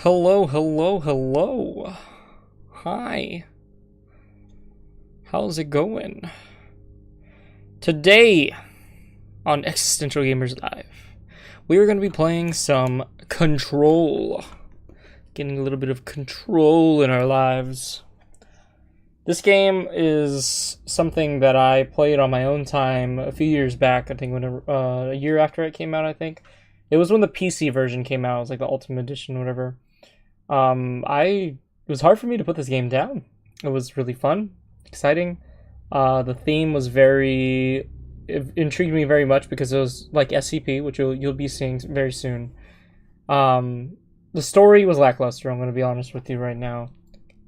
Hello, hello, hello. Hi. How's it going? Today on Existential Gamers Live, we are going to be playing some Control. Getting a little bit of control in our lives. This game is something that I played on my own time a few years back. I think when a year after it came out, I think. It was when the PC version came out. It was like the Ultimate Edition, whatever. It was hard for me to put this game down. It was really fun, exciting. The theme was it intrigued me very much because it was like SCP, which you'll be seeing very soon. The story was lackluster. I'm going to be honest with you right now.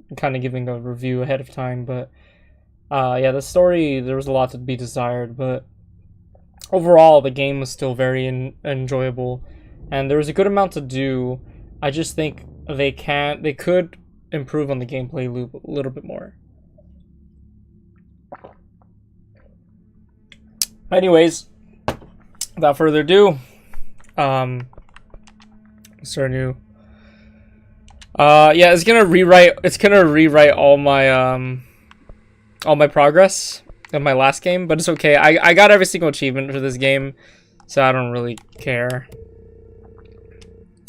I'm kind of giving a review ahead of time, but yeah, the story, there was a lot to be desired, but overall the game was still very enjoyable, and there was a good amount to do. I just think they could improve on the gameplay loop a little bit more. Anyways, without further ado, start new. Yeah, it's gonna rewrite all my progress of my last game, but it's okay. I got every single achievement for this game, so I don't really care.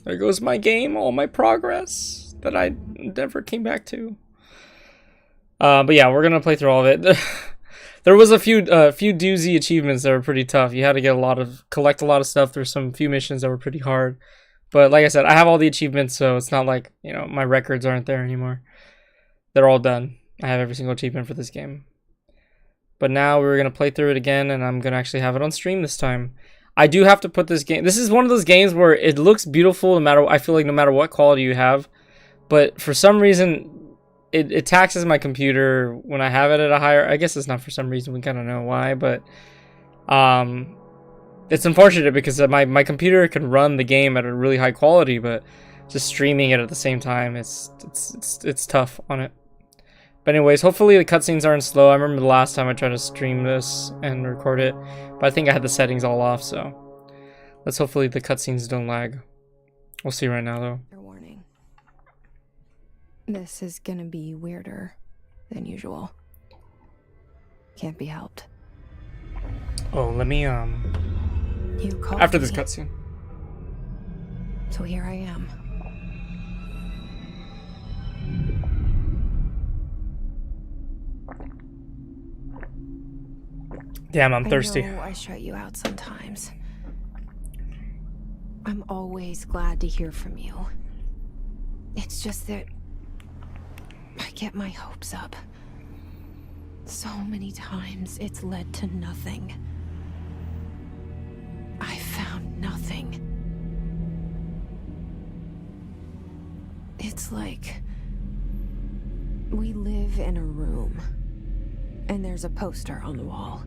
There goes my game, all my progress that I never came back to. But yeah, we're gonna play through all of it. There was a few doozy achievements that were pretty tough. You had to collect a lot of stuff. There's some few missions that were pretty hard. But like I said, I have all the achievements, so it's not like, my records aren't there anymore. They're all done. I have every single achievement for this game. But now we're gonna play through it again, and I'm gonna actually have it on stream this time. I do have to put this game. This is one of those games where it looks beautiful I feel like no matter what quality you have, but for some reason it taxes my computer when I have it at a higher. I guess it's not for some reason. We kind of know why, but it's unfortunate because my computer can run the game at a really high quality, but just streaming it at the same time, it's tough on it. But anyways, hopefully the cutscenes aren't slow. I remember the last time I tried to stream this and record it, but I think I had the settings all off, so hopefully the cutscenes don't lag. We'll see right now, though. Warning. This is gonna be weirder than usual. Can't be helped. Oh, let me, You called after this me, cutscene. so here I am. Damn, I'm thirsty. I know I shut you out sometimes. I'm always glad to hear from you. It's just that I get my hopes up. So many times it's led to nothing. I found nothing. It's like we live in a room, and there's a poster on the wall.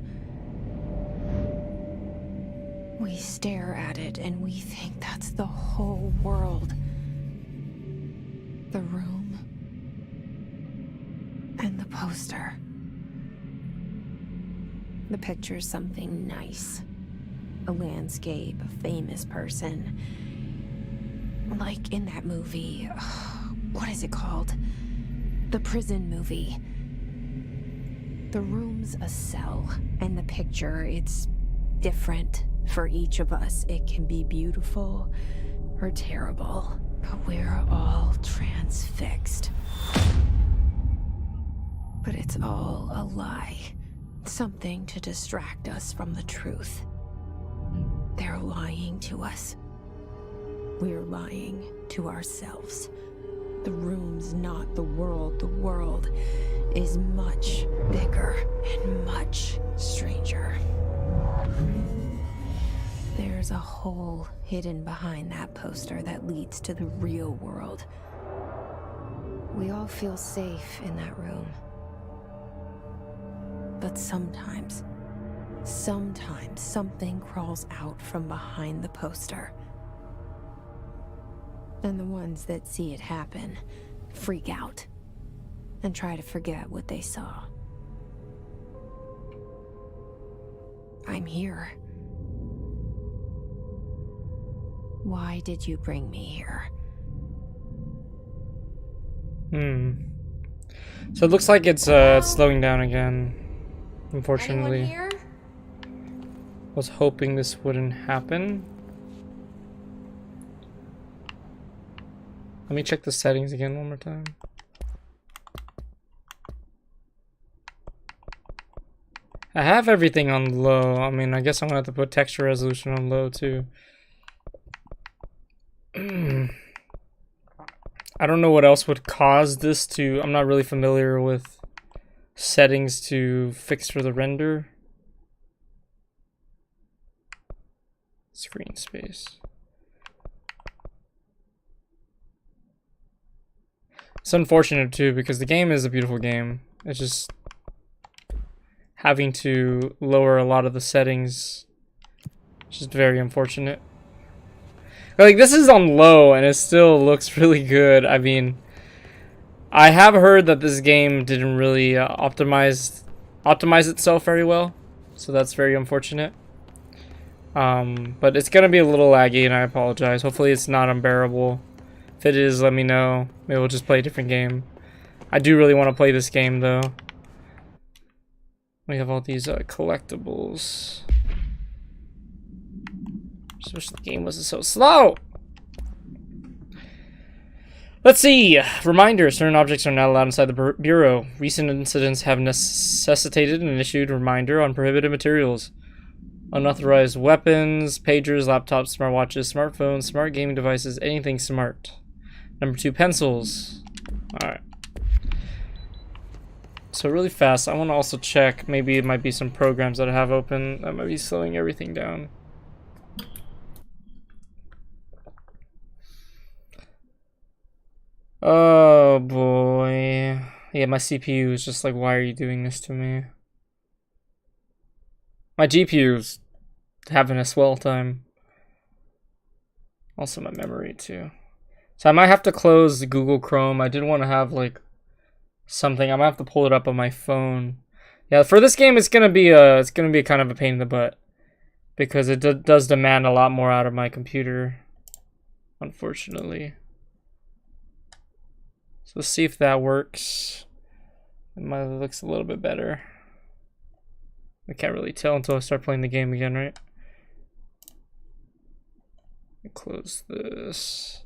We stare at it and we think that's the whole world. The room and the poster. The picture's something nice. A landscape, a famous person. Like in that movie, what is it called? The prison movie. The room's a cell, and the picture, it's different for each of us. It can be beautiful or terrible, but we're all transfixed. But it's all a lie. Something to distract us from the truth. They're lying to us. We're lying to ourselves. The room's not the world. The world is much bigger and much stranger. There's a hole hidden behind that poster that leads to the real world. We all feel safe in that room. But sometimes something crawls out from behind the poster. And the ones that see it happen freak out and try to forget what they saw. I'm here. Why did you bring me here? So it looks like it's slowing down again. Unfortunately. Anyone here? Was hoping this wouldn't happen. Let me check the settings again one more time. I have everything on low. I mean, I guess I'm gonna have to put texture resolution on low too. I don't know what else would cause this to... I'm not really familiar with settings to fix for the render. Screen space. It's unfortunate too because the game is a beautiful game. It's just having to lower a lot of the settings. It's just very unfortunate. Like, this is on low and it still looks really good. I mean, I have heard that this game didn't really optimize itself very well, so that's very unfortunate. But it's gonna be a little laggy and I apologize. Hopefully it's not unbearable. If it is, let me know. Maybe we'll just play a different game. I do really want to play this game though. We have all these collectibles. Just wish the game wasn't so slow. Let's see. Reminder. Certain objects are not allowed inside the bureau. Recent incidents have necessitated an issued reminder on prohibited materials. Unauthorized weapons, pagers, laptops, smartwatches, smartphones, smart gaming devices, anything smart. Number 2, pencils. Alright. So really fast, I want to also check. Maybe it might be some programs that I have open that might be slowing everything down. Oh boy. Yeah, my CPU is just like, why are you doing this to me? My GPU's having a swell time. Also my memory too. So I might have to close Google Chrome. I did want to have like something. I might have to pull it up on my phone. Yeah, for this game it's gonna be kind of a pain in the butt because it does demand a lot more out of my computer, unfortunately. So let's see if that works. It might looks a little bit better. I can't really tell until I start playing the game again, right? Close this.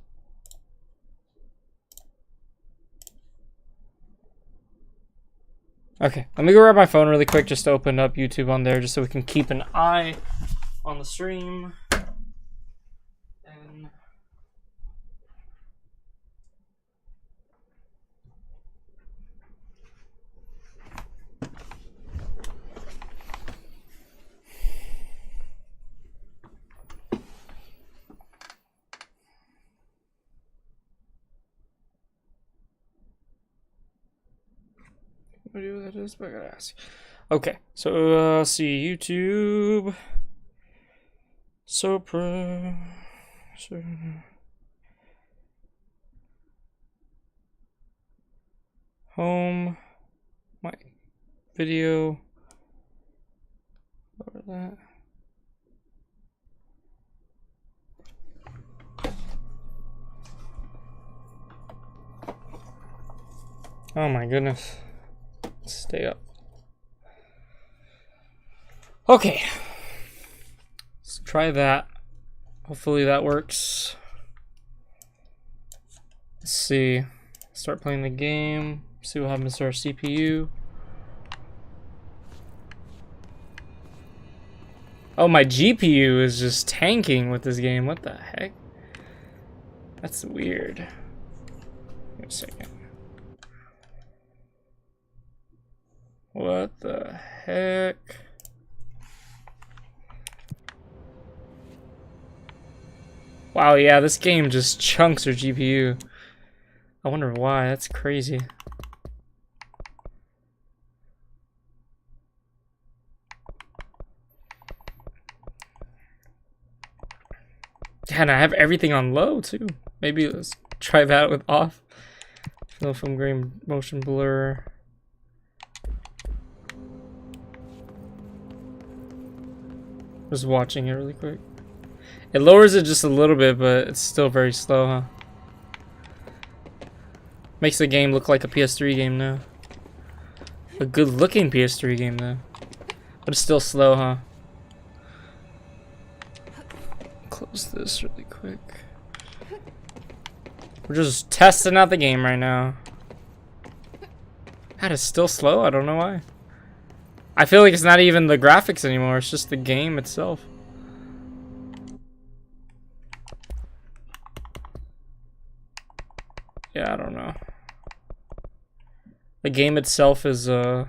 Okay, let me go grab my phone really quick just to open up YouTube on there just so we can keep an eye on the stream. And what do that is, but I gotta ask. Okay, so see YouTube, Sopra, home, my video, lower that. Oh my goodness. Stay up. Okay. Let's try that. Hopefully that works. Let's see. Start playing the game. See what happens to our CPU. Oh, my GPU is just tanking with this game. What the heck? That's weird. Wait a second. What the heck? Wow, yeah, this game just chunks your GPU. I wonder why. That's crazy. Yeah, and I have everything on low too. Maybe let's try that with off. Fill film grain motion blur. Just watching it really quick. It lowers it just a little bit, but it's still very slow, huh? Makes the game look like a PS3 game now. A good looking PS3 game though. But it's still slow, huh? Close this really quick. We're just testing out the game right now. God, it's still slow. I don't know why. I feel like it's not even the graphics anymore. It's just the game itself. Yeah, I don't know. The game itself is an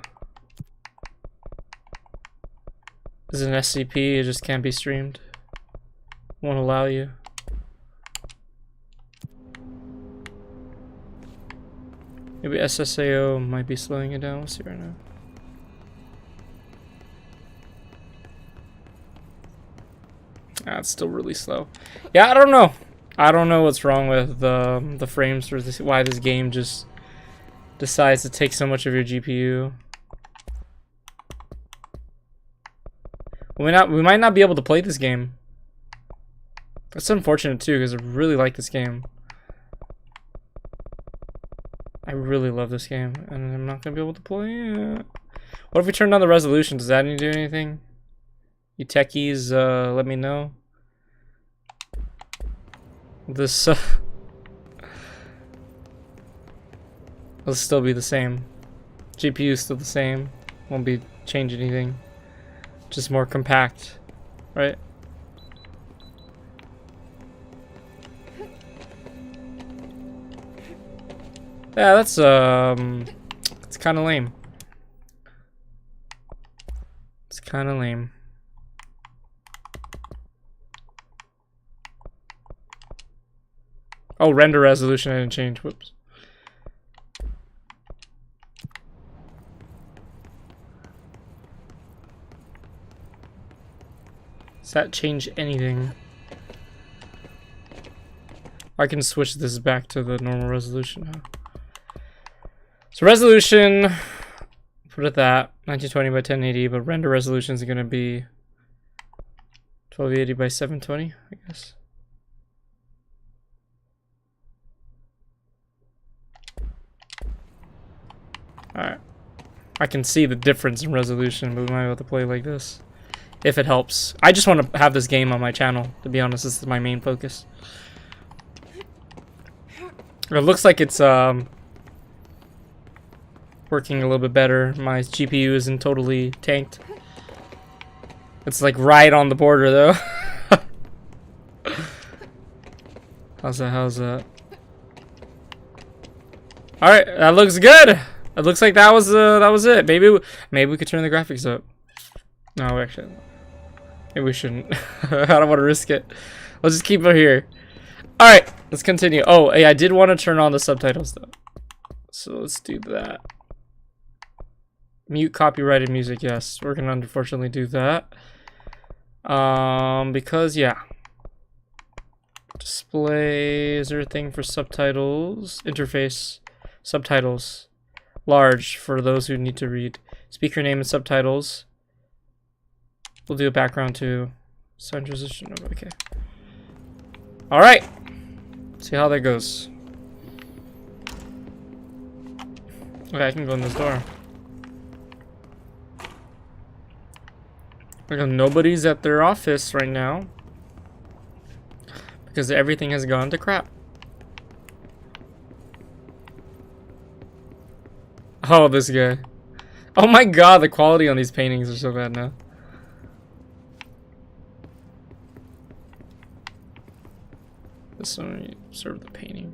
SCP. It just can't be streamed. Won't allow you. Maybe SSAO might be slowing it down. We'll see right now. Ah, it's still really slow. Yeah, I don't know. I don't know what's wrong with the frames for this. Why this game just decides to take so much of your GPU. We might not be able to play this game. That's unfortunate too, because I really like this game. I really love this game, and I'm not gonna be able to play it. What if we turn down the resolution? Does that need to do anything? You techies, let me know. This will still be the same. GPU is still the same. Won't be change anything. Just more compact, right? Yeah, that's it's kind of lame. It's kind of lame. Oh, render resolution I didn't change. Whoops. Does that change anything? I can switch this back to the normal resolution now. So resolution, put it that 1920 by 1080, but render resolution is going to be 1280 by 720, I guess. Alright. I can see the difference in resolution, but we might be able to play like this. If it helps. I just want to have this game on my channel, to be honest. This is my main focus. It looks like it's working a little bit better. My GPU isn't totally tanked. It's like right on the border though. How's that? Alright, that looks good! It looks like that was it. Maybe we could turn the graphics up. No, actually, maybe we shouldn't. I don't want to risk it. Let's just keep it here. All right, let's continue. Oh, hey, I did want to turn on the subtitles though, so let's do that. Mute copyrighted music. Yes, we're gonna unfortunately do that. Because yeah. Display. Is there a thing for subtitles? Interface. Subtitles. Large for those who need to read. Speaker name and subtitles. We'll do a background too. Sound transition. Okay. All right. See how that goes. Okay, I can go in this door. Like nobody's at their office right now because everything has gone to crap. Oh, this guy. Oh my god, the quality on these paintings are so bad now. This one, observe the painting.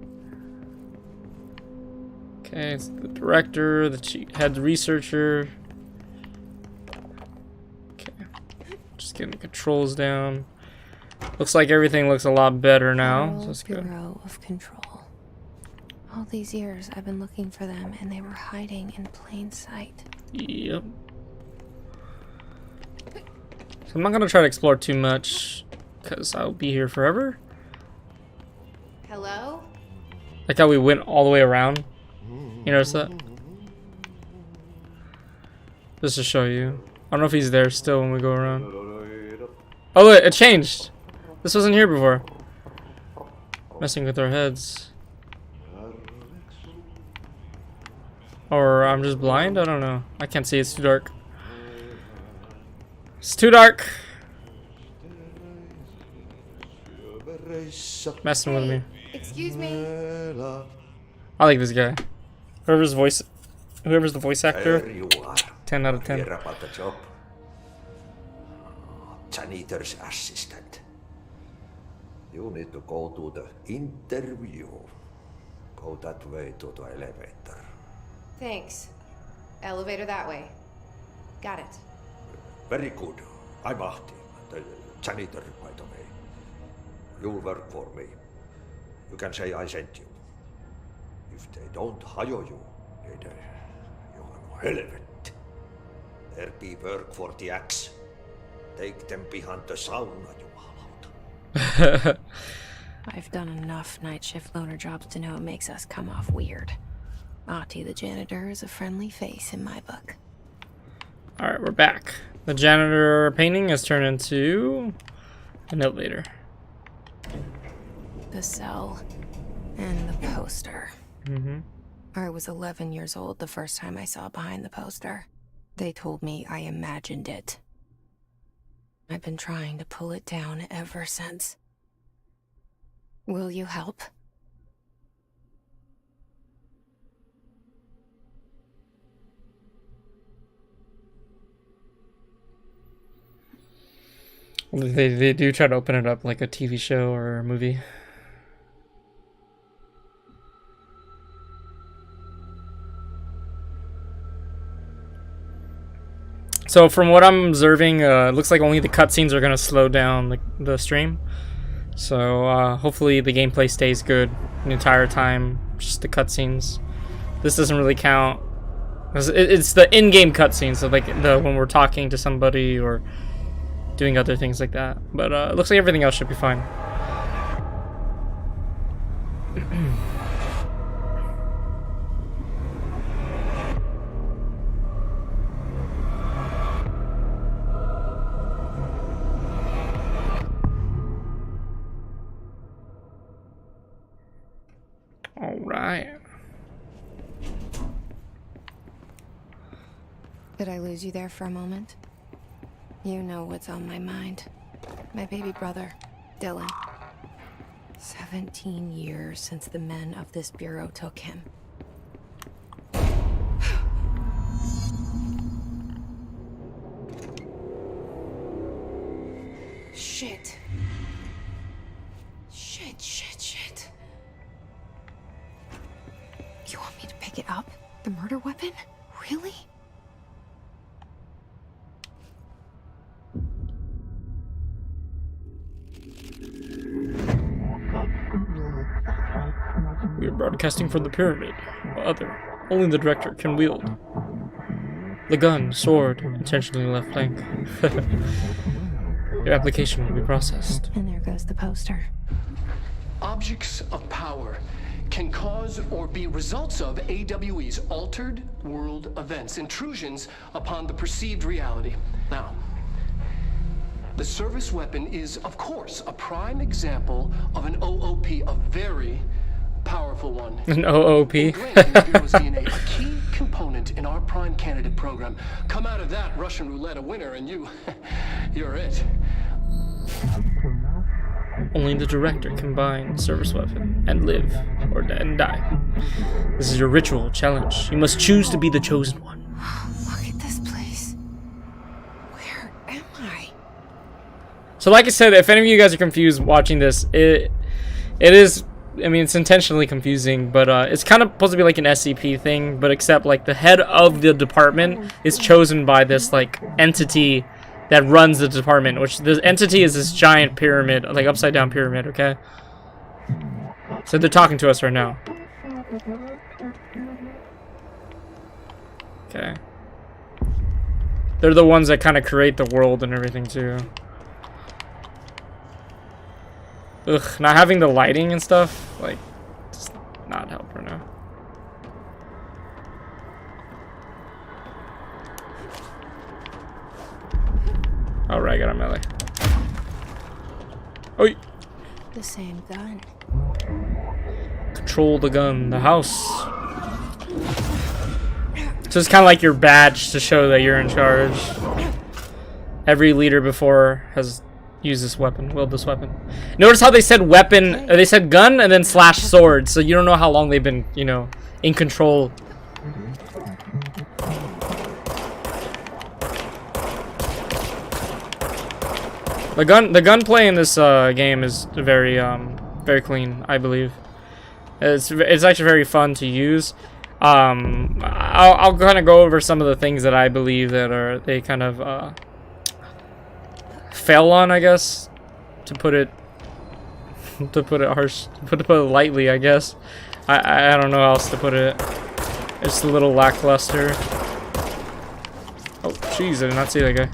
Okay, it's the director, the head researcher. Okay, just getting the controls down. Looks like everything looks a lot better now. So that's good. Bureau of Control. All these years I've been looking for them, and they were hiding in plain sight. Yep. So I'm not gonna try to explore too much, because I'll be here forever. Hello? Like how we went all the way around. You notice that? Just to show you. I don't know if he's there still when we go around. Oh look, it changed. This wasn't here before. Messing with our heads. Or I'm just blind? I don't know. I can't see. It's too dark. It's too dark. Messing with me. Excuse me. I like this guy. Whoever's the voice actor. There you are. 10 out of 10. Hear about the job? Janitor's assistant. You need to go to the interview. Go that way to the elevator. Thanks. Elevator that way. Got it. Very good. I'm Ahti, the janitor, by the way. You'll work for me. You can say I sent you. If they don't hire you, then you are no helvet. There be work for the axe. Take them behind the sauna, you hallout. I've done enough night shift loner jobs to know it makes us come off weird. Ahti the janitor is a friendly face in my book. Alright, we're back. The janitor painting has turned into an elevator. The cell and the poster. Mm-hmm. I was 11 years old the first time I saw behind the poster. They told me I imagined it. I've been trying to pull it down ever since. Will you help? They do try to open it up like a TV show or a movie. So from what I'm observing, it looks like only the cutscenes are gonna slow down the stream. So hopefully the gameplay stays good the entire time. Just the cutscenes. This doesn't really count. It's the in-game cutscenes, so like when we're talking to somebody or doing other things like that. But it looks like everything else should be fine. All right. Did I lose you there for a moment? You know what's on my mind. My baby brother, Dylan. 17 years since the men of this bureau took him. Shit. Shit. You want me to pick it up? The murder weapon? Really? We are broadcasting from the pyramid. Only the director can wield. The gun, sword, intentionally left flank. Your application will be processed. And there goes the poster. Objects of power can cause or be results of AWE's altered world events, intrusions upon the perceived reality. Now, the service weapon is, of course, a prime example of an OOP, a very powerful one. An OOP? Ingrained in the Bureau's DNA, a key component in our prime candidate program. Come out of that Russian roulette a winner and you're it. Only the director can bind service weapon and live and die. This is your ritual challenge. You must choose to be the chosen one. Look at this place. Where am I? So like I said, if any of you guys are confused watching this, it is, I mean, it's intentionally confusing, but it's kind of supposed to be like an SCP thing, but except like the head of the department is chosen by this like entity that runs the department, which the entity is this giant pyramid, like upside down pyramid, okay? So they're talking to us right now. Okay. They're the ones that kind of create the world and everything too. Ugh, not having the lighting and stuff, like, does not help right now. Alright, got a melee. Oi! The same gun. Control the gun, the house. So it's kind of like your badge to show that you're in charge. Every leader before has used this weapon, wielded this weapon. Notice how they said weapon, they said gun and then slash sword, so you don't know how long they've been, you know, in control. The gunplay in this game is very very clean, I believe. It's actually very fun to use. I'll kind of go over some of the things that I believe that they kind of fail on, I guess, to put it harsh, to put it lightly, I guess. I don't know how else to put it. It's a little lackluster. Oh, jeez, I did not see that guy.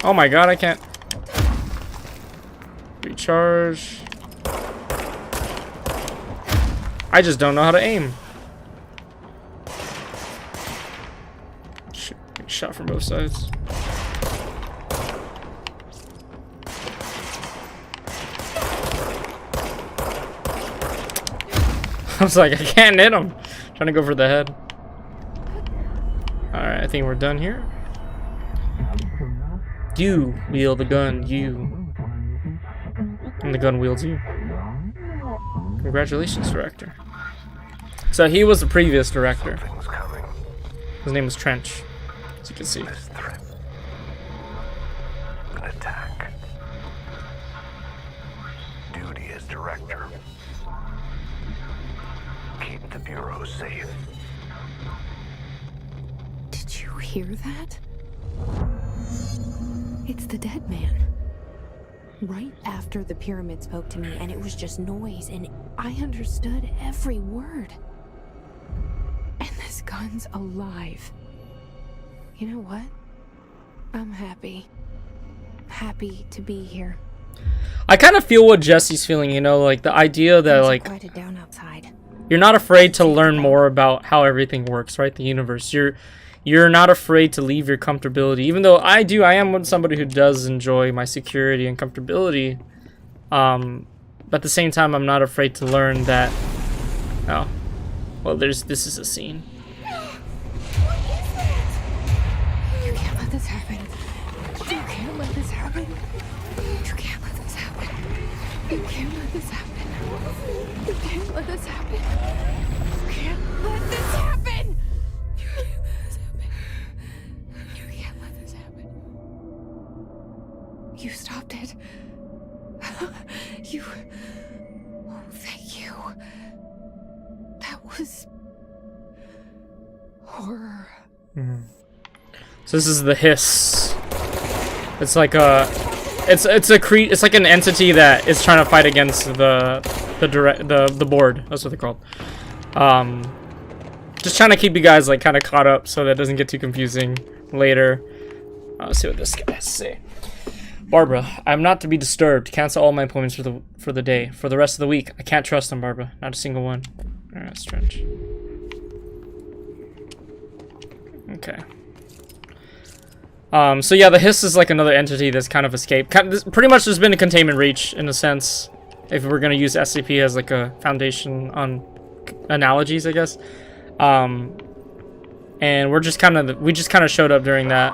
Oh my god, I can't recharge. I just don't know how to aim. Shit, getting shot from both sides. I was like, I can't hit him. Trying to go for the head. Alright, I think we're done here. You wield the gun, you. And the gun wields you. Congratulations, director. So he was the previous director. His name was Trench, as you can see. An attack. Duty as director. Keep the Bureau safe. Did you hear that? It's the dead man. Right after the pyramid spoke to me, and it was just noise, and I understood every word. And this gun's alive. You know what? I'm happy. Happy to be here. I kind of feel what Jesse's feeling, you know, like the idea that, like, Quieted down outside. you're not afraid to learn more about how everything works, right? The universe. You're not afraid to leave your comfortability, even though I am somebody who does enjoy my security and comfortability. But at the same time, I'm not afraid to learn that. Oh, well, this is a scene. You can't let this happen. You can't let this happen. You can't let this happen. You can't let this happen. You can't let this happen. You can't let this happen. You can't let this happen. You stopped it. You. Oh, thank you. That was horror. So this is the hiss. It's like it's like an entity that is trying to fight against the board. That's what they're called. Just trying to keep you guys like kind of caught up so that doesn't get too confusing later. Let's see what this guy has to say. Barbara, I'm not to be disturbed. Cancel all my appointments for the day. For the rest of the week, I can't trust them, Barbara. Not a single one. Alright, strange. Okay. So yeah, the hiss is like another entity that's kind of escaped. Pretty much there's been a containment breach in a sense, if we're gonna use SCP as like a foundation on analogies, I guess. And we just kind of showed up during that.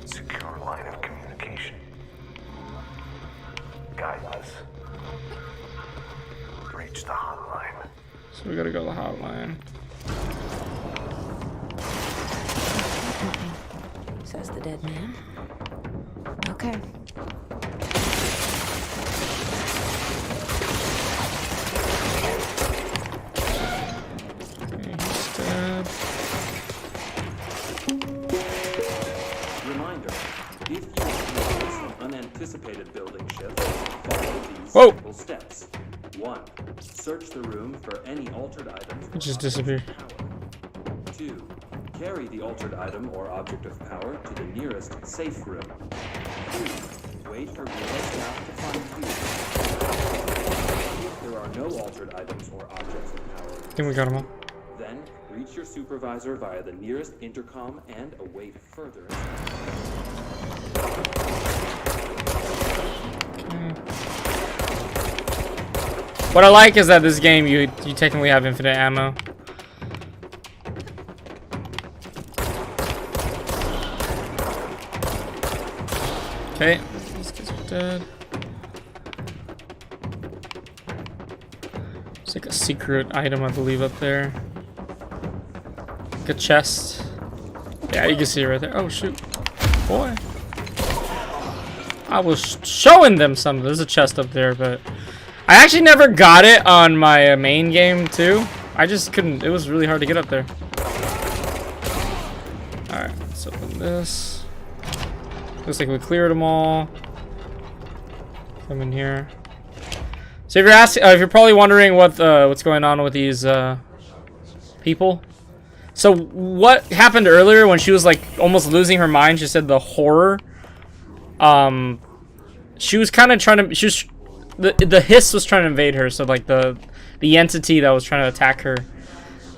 Secure line of communication. Guidance. Reach the hotline. So we gotta go to the hotline. Says the dead man. Okay. Okay, he's dead. Reminder, if you experience an unanticipated building shift, follow these Whoa. simple steps. 1. Search the room for any altered items. It just disappeared. 2. Carry the altered item or object of power to the nearest safe room. 3. Wait for real staff to find you. If there are no altered items or objects of power, I think we got him all. then reach your supervisor via the nearest intercom and await further instructions. Okay. What I like is that this game, you technically have infinite ammo. Okay, these guys are dead. It's like a secret item, I believe, up there. Like a chest. Yeah, you can see it right there. Oh, shoot. Boy. I was showing them something. There's a chest up there, but I actually never got it on my main game, too. I just couldn't. It was really hard to get up there. Alright, let's open this. Looks like we cleared them all. Come in here. So if you're asking, if you're probably wondering what's going on with these people. So what happened earlier when she was like almost losing her mind? She said the horror. She was kind of trying to. She was the hiss was trying to invade her. So like the entity that was trying to attack her.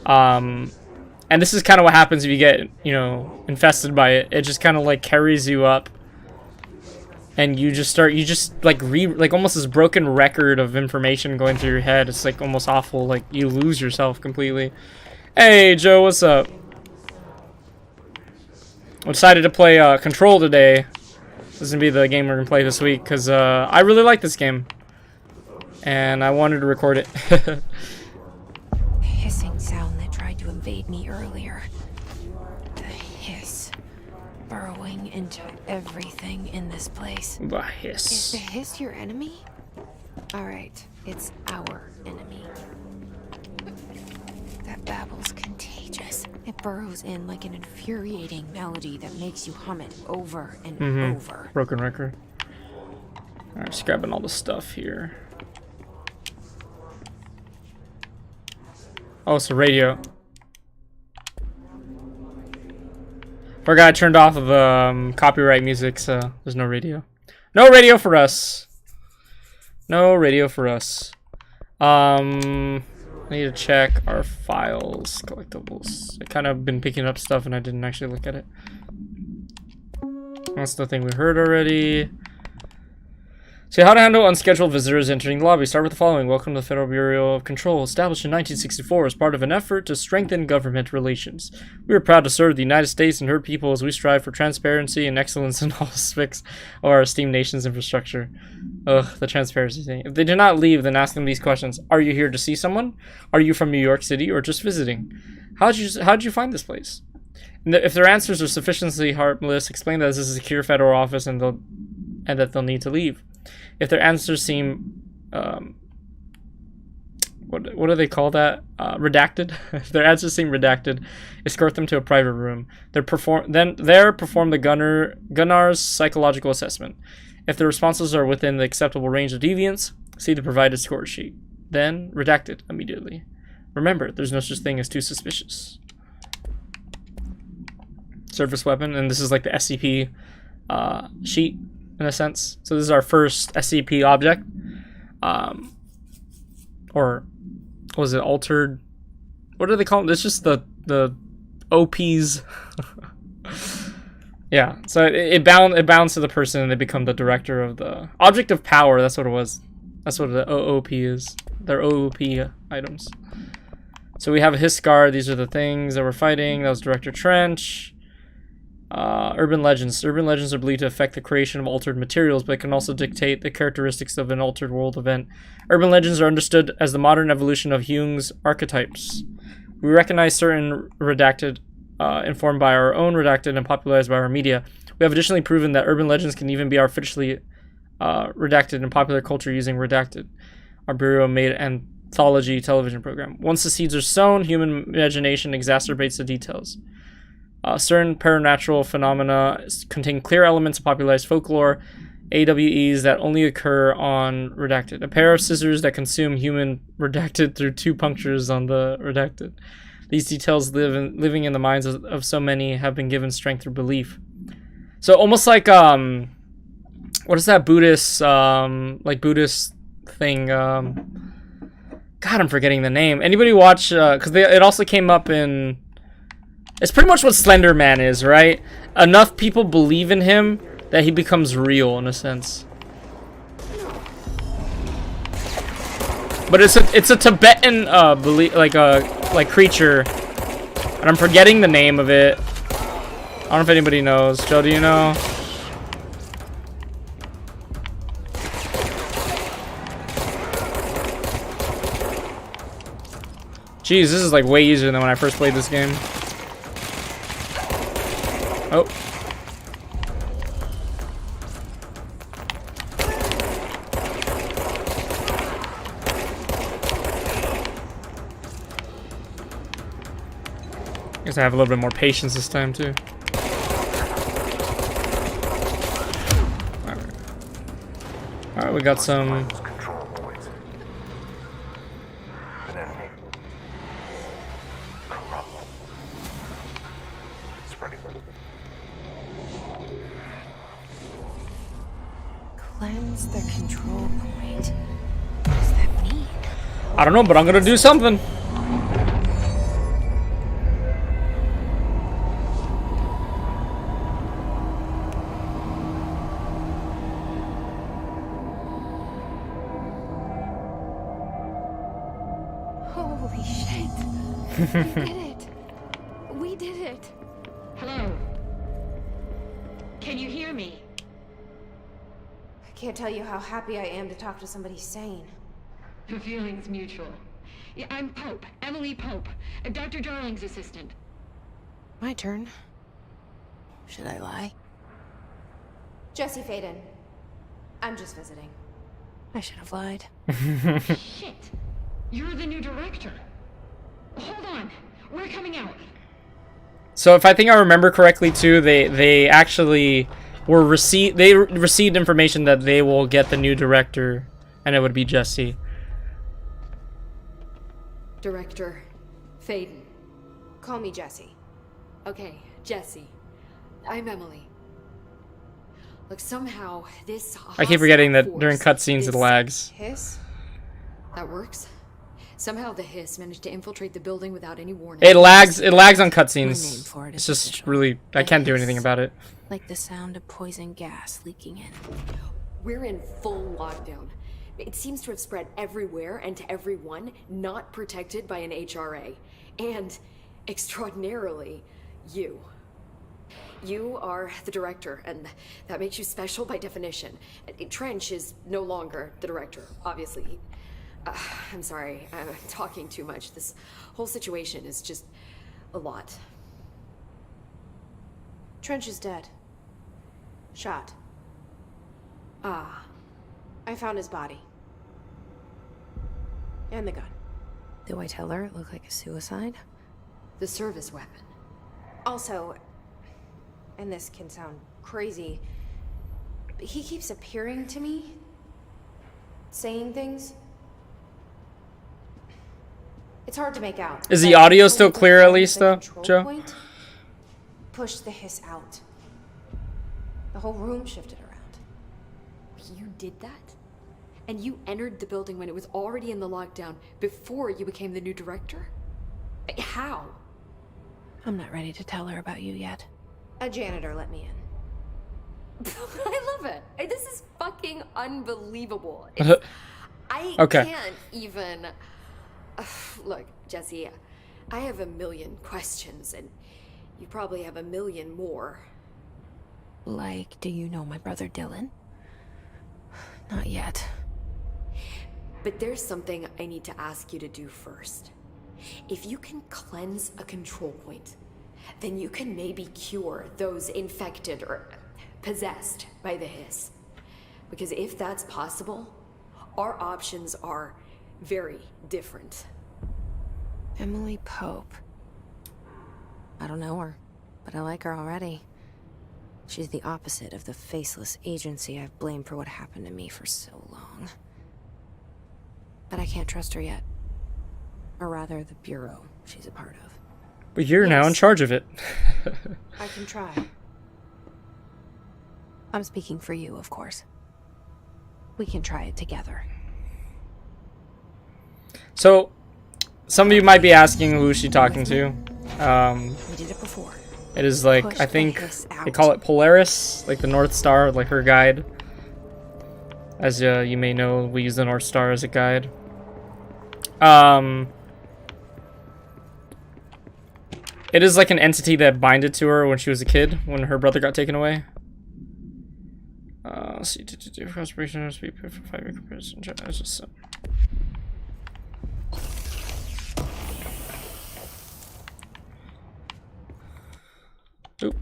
And this is kind of what happens if you get, you know, infested by it. It just kind of like carries you up. And you just like almost this broken record of information going through your head. It's like almost awful. Like you lose yourself completely. Hey Joe, what's up? I decided to play Control today. This is gonna be the game we're gonna play this week because I really like this game. And I wanted to record it. The hissing sound that tried to invade me earlier. The hiss. Burrowing into everything in this place. The Is hiss. the hiss your enemy? Alright, it's our enemy. That babble's contagious. It burrows in like an infuriating melody that makes you hum it over and over. Broken record. Alright, just grabbing all the stuff here. Oh, it's a radio. Forgot I turned off the copyright music, so there's no radio. No radio for us. No radio for us. I need to check our files, collectibles. I kind of been picking up stuff and I didn't actually look at it. That's the thing we heard already. So how to handle unscheduled visitors entering the lobby. Start with the following. Welcome to the Federal Bureau of Control, established in 1964 as part of an effort to strengthen government relations. We are proud to serve the United States and her people as we strive for transparency and excellence in all aspects of our esteemed nation's infrastructure. Ugh, the transparency thing. If they do not leave, then ask them these questions. Are you here to see someone? Are you from New York City or just visiting? How'd you find this place? And if their answers are sufficiently harmless, explain that this is a secure federal office and that they'll need to leave. If their answers seem, what do they call that? Redacted. If their answers seem redacted, escort them to a private room. Perform the gunner's psychological assessment. If the responses are within the acceptable range of deviance, see the provided score sheet. Then redact it immediately. Remember, there's no such thing as too suspicious. Surface weapon, and this is like the SCP sheet. In a sense, so this is our first SCP object, or what was it, altered? What do they call it? It's just the OPs. Yeah, so it bounds to the person, and they become the director of the object of power. That's what it was. That's what the OOP is. They're OOP items. So we have a hiss guard. These are the things that we're fighting. That was Director Trench. Urban legends. Urban legends are believed to affect the creation of altered materials, but can also dictate the characteristics of an altered world event. Urban legends are understood as the modern evolution of Jung's archetypes. We recognize certain redacted, informed by our own redacted and popularized by our media. We have additionally proven that urban legends can even be artificially redacted in popular culture using redacted. Our bureau made an anthology television program. Once the seeds are sown, human imagination exacerbates the details. Certain paranatural phenomena contain clear elements of popularized folklore, AWEs that only occur on redacted. A pair of scissors that consume human redacted through 2 punctures on the redacted. These details living in the minds of so many have been given strength through belief. So almost like what is that Buddhist like Buddhist thing? God, I'm forgetting the name. Anybody watch? Because it also came up in. It's pretty much what Slender Man is, right? Enough people believe in him that he becomes real, in a sense. But it's a Tibetan like creature, and I'm forgetting the name of it. I don't know if anybody knows. Joe, do you know? Jeez, this is like way easier than when I first played this game. Oh. Guess I have a little bit more patience this time too. Alright, we got some. Control points. An enemy. Corrupt. Spreading. Cleanse the control point. What does that mean? I don't know, but I'm gonna do something. Holy shit. We did it. We did it. Hello? Can you hear me? I can't tell you how happy I am to talk to somebody sane. The feeling's mutual. Yeah, I'm Pope, Emily Pope, Dr. Darling's assistant. My turn. Should I lie? Jesse Faden. I'm just visiting. I should have lied. Shit! You're the new director. Hold on, we're coming out. So if I think I remember correctly too, they actually were received information that they will get the new director, and it would be Jesse. Director Faden. Call me Jesse. Okay, Jesse. I'm Emily. Look, somehow this I keep forgetting that hostile during force, cutscenes it this lags. Hiss? That works. Somehow the hiss managed to infiltrate the building without any warning. It lags on My name cutscenes. for it It's is just official. really, I can't do anything about it. Like the sound of poison gas leaking in. We're in full lockdown. It seems to have spread everywhere and to everyone not protected by an HRA. And, extraordinarily, you. You are the director, and that makes you special by definition. Trench is no longer the director, obviously. I'm sorry, I'm talking too much. This whole situation is just a lot. Trench is dead. Shot. Ah, I found his body. And the gun. Do I tell her it looked like a suicide? the service weapon. Also, and this can sound crazy, but he keeps appearing to me, saying things. It's hard to make out. Is the but audio when still we clear at found least, the though, control Joe? point, push the hiss out. The whole room shifted around. You did that? And you entered the building when it was already in the lockdown before you became the new director? How? I'm not ready to tell her about you yet. A janitor let me in. I love it. This is fucking unbelievable. I Okay. can't even... Look, Jesse, I have a million questions, and you probably have a million more. Like, do you know my brother Dylan? Not yet. But there's something I need to ask you to do first. If you can cleanse a control point, then you can maybe cure those infected or possessed by the hiss. Because if that's possible, our options are very different. Emily Pope. I don't know her, but I like her already. She's the opposite of the faceless agency I've blamed for what happened to me for so long. But I can't trust her yet. Or rather, the bureau she's a part of. But you're now in Yes. charge of it. I can try. I'm speaking for you, of course. We can try it together. So, some of you might be asking who is she talking to. We did it before. It is like, Push I the think hiss they out. call it Polaris, like the North Star, like her guide. As you may know, we use the North Star as a guide. It is like an entity that binded to her when she was a kid, when her brother got taken away. Let's see. Conspiration speed for 5 year comparison. Just oop.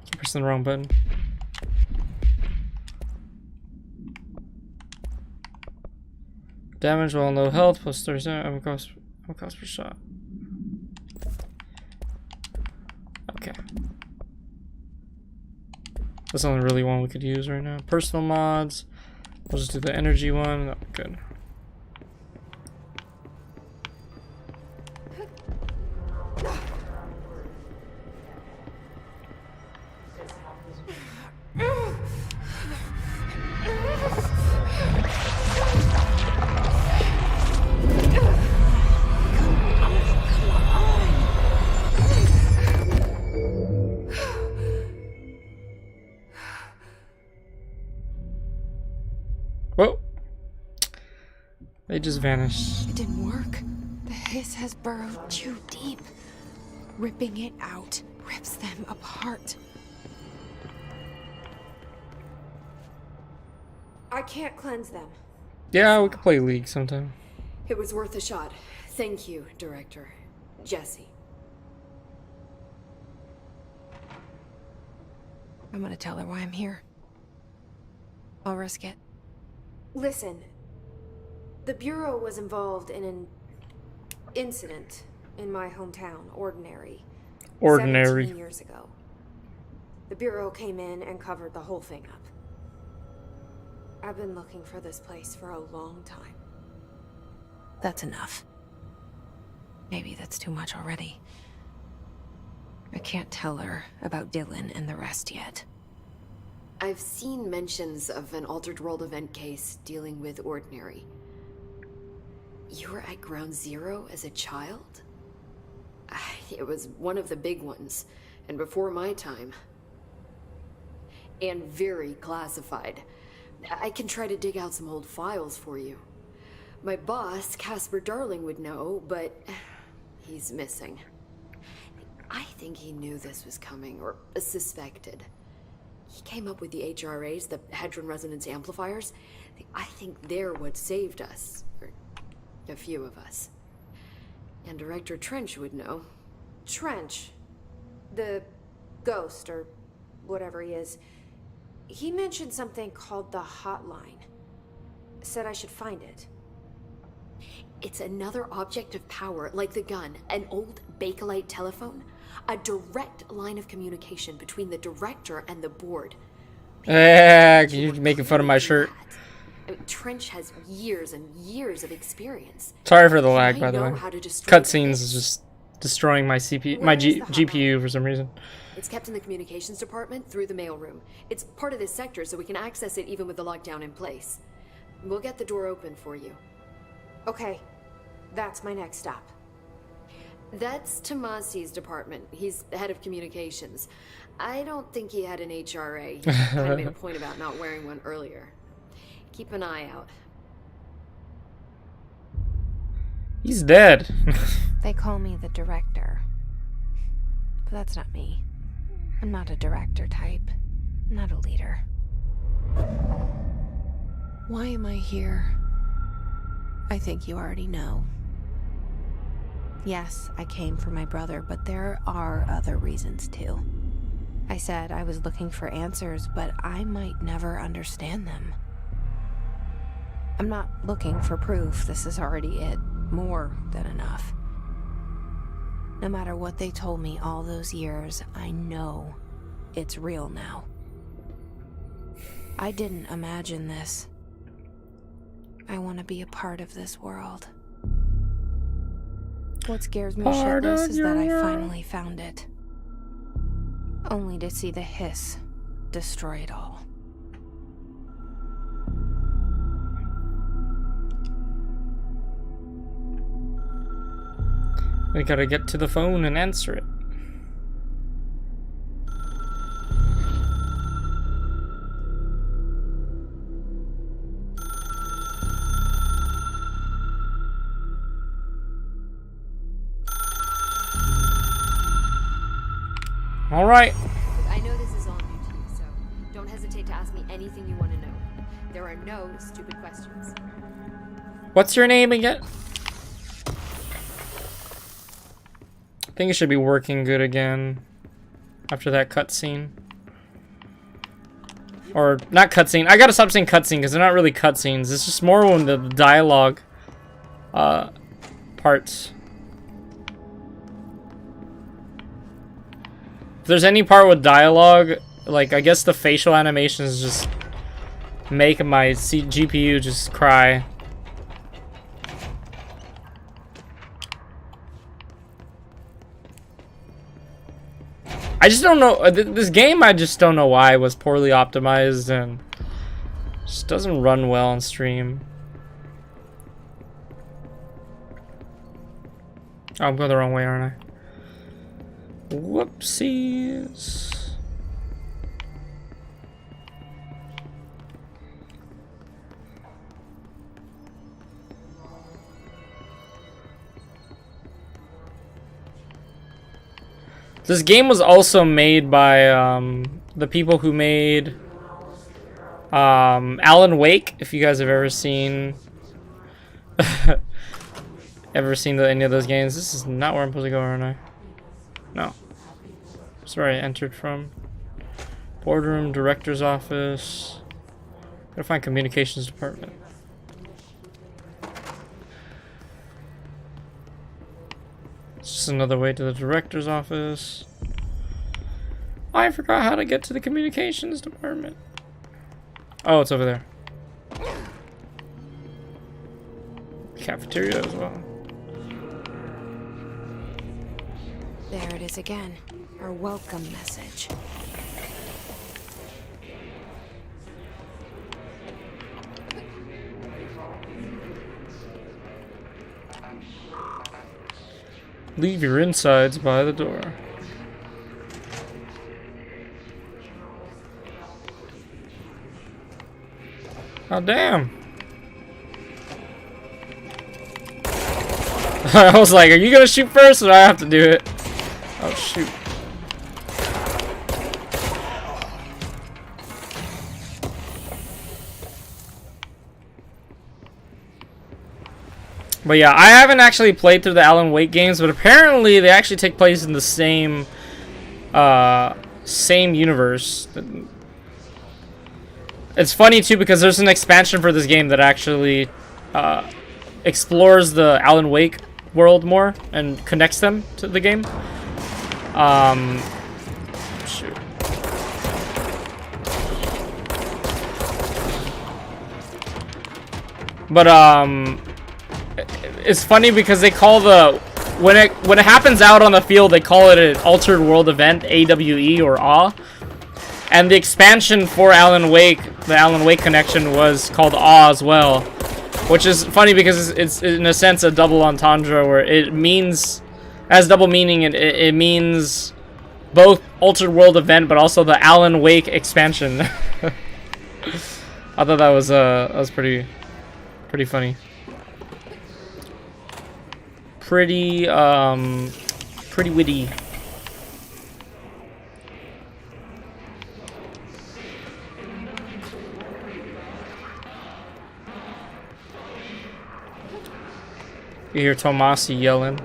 Keep pressing the wrong button. Damage while no health plus 30%. I'm cost per shot. Okay. That's the only really one we could use right now. Personal mods. We'll just do the energy one. That'll be good. Whoa. They just vanished. It didn't work. The hiss has burrowed too deep. Ripping it out rips them apart. I can't cleanse them. Yeah, we could play League sometime. It was worth a shot. Thank you, Director. Jesse. I'm gonna tell her why I'm here. I'll risk it. Listen, the Bureau was involved in an incident in my hometown, Ordinary. 17 years ago. The Bureau came in and covered the whole thing up. I've been looking for this place for a long time. That's enough. Maybe that's too much already. I can't tell her about Dylan and the rest yet. I've seen mentions of an Altered World event case dealing with Ordinary. You were at Ground Zero as a child? It was one of the big ones, and before my time. And very classified. I can try to dig out some old files for you. My boss, Casper Darling, would know, but he's missing. I think he knew this was coming, or suspected. He came up with the HRAs, the Hadron Resonance Amplifiers. I think they're what saved us. Or a few of us. And Director Trench would know. Trench, the ghost, or whatever he is, he mentioned something called the Hotline. Said I should find it. It's another object of power, like the gun, an old Bakelite telephone. A direct line of communication between the director and the board. You're making fun of my shirt. I mean, Trench has years and years of experience. Sorry for the lag, by the way. Cutscenes Cutscenes is just destroying my GPU for some reason. It's kept in the communications department through the mailroom. It's part of this sector, so we can access it even with the lockdown in place. We'll get the door open for you. Okay, that's my next stop. That's Tomasi's department. He's the head of communications. I don't think he had an HRA. He kind of made a point about not wearing one earlier. Keep an eye out. He's dead. They call me the director. But that's not me. I'm not a director type. I'm not a leader. Why am I here? I think you already know. Yes, I came for my brother, but there are other reasons too. I said I was looking for answers, but I might never understand them. I'm not looking for proof. This is already it. More than enough. No matter what they told me all those years, I know it's real now. I didn't imagine this. I want to be a part of this world. What scares me shitless is that I finally found it. Only to see the hiss destroy it all. We gotta get to the phone and answer it. All right. I know this is all new to you, so don't hesitate to ask me anything you want to know. There are no stupid questions. What's your name again? I think it should be working good again after that cutscene. Or not cutscene. I gotta stop saying cutscene because they're not really cutscenes. It's just more when the dialogue parts. If there's any part with dialogue, like I guess the facial animations just make my GPU just cry. I just don't know. This game, I just don't know why it was poorly optimized and just doesn't run well on stream. Oh, I'm going the wrong way, aren't I? Whoopsies. This game was also made by the people who made Alan Wake. If you guys have ever seen any of those games, this is not where I'm supposed to go, aren't I? No, that's where I entered from. Boardroom, director's office. Gotta find communications department. It's just another way to the director's office. I forgot how to get to the communications department. Oh, it's over there. Cafeteria as well. There it is again. Our welcome message. Leave your insides by the door. Oh, damn. I was like, are you gonna shoot first or do I have to do it? Oh, shoot. But yeah, I haven't actually played through the Alan Wake games, but apparently they actually take place in the same universe. It's funny too because there's an expansion for this game that actually explores the Alan Wake world more and connects them to the game. Shoot. But it's funny because they call when it happens out on the field, they call it an altered world event, AWE or AW. And the expansion for Alan Wake, the Alan Wake connection, was called AW as well, which is funny because it's in a sense a double entendre where it means, as double meaning, it means both altered world event but also the Alan Wake expansion. I thought that was pretty funny. Pretty witty. You hear Tomasi yelling.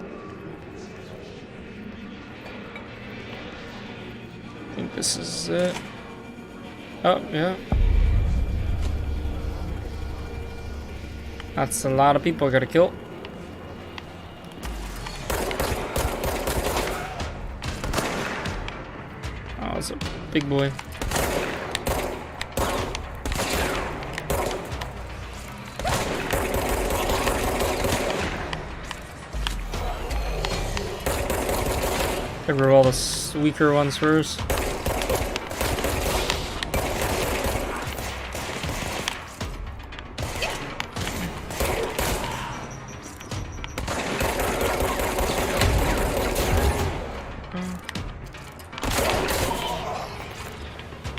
I think this is it. Oh, yeah. That's a lot of people I gotta kill. Oh, it's a big boy. Get rid of all the weaker ones first.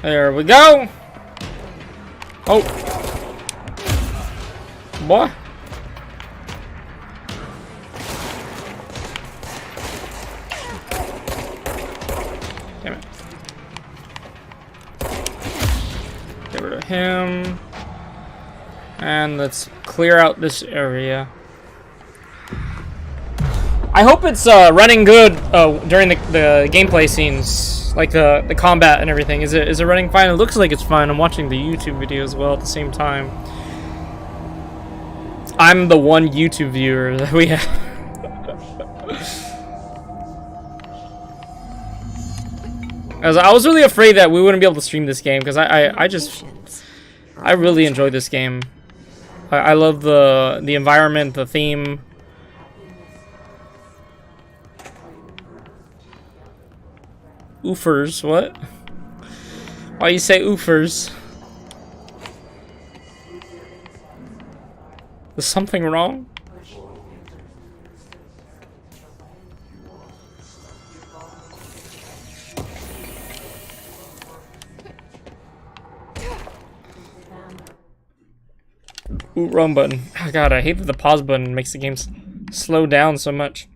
There we go. Oh, boy. Damn it. got him. And let's clear out this area. I hope it's running good during the gameplay scenes, like the combat and everything. Is it running fine? It looks like it's fine. I'm watching the YouTube video as well at the same time. I'm the one YouTube viewer that we have. I was really afraid that we wouldn't be able to stream this game because I really enjoy this game. I love the environment, the theme. Oofers, what? Why you say oofers? Is something wrong? Ooh, wrong button. Oh god, I hate that the pause button makes the game slow down so much.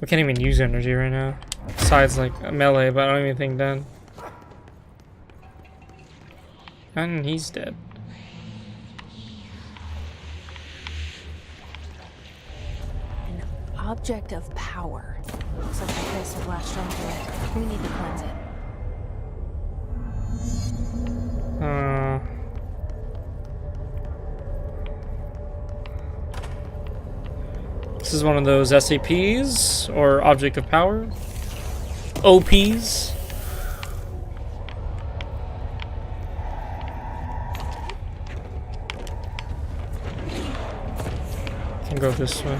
We can't even use energy right now. Besides, like, a melee, but I don't have anything done. And he's dead. An object of power. Looks like the place have latched onto it. We need to cleanse it. This is one of those SAPs, or Object of Power. OPs. Can go this way.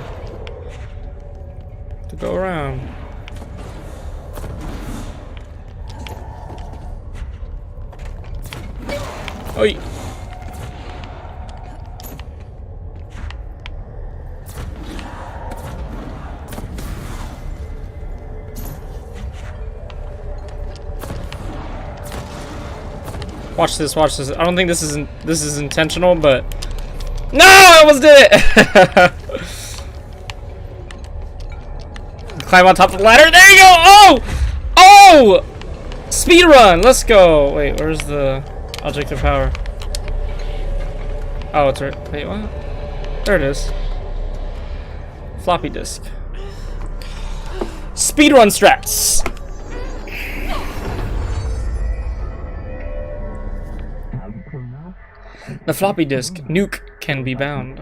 To go around. Oi! Watch this, watch this. I don't think this is intentional, but no, I almost did it. Climb on top of the ladder. There you go. Oh, speed run. Let's go. Wait, where's the object of power? Oh, it's right. Wait, what? There it is. Floppy disk. Speedrun strats. The floppy disk nuke can be bound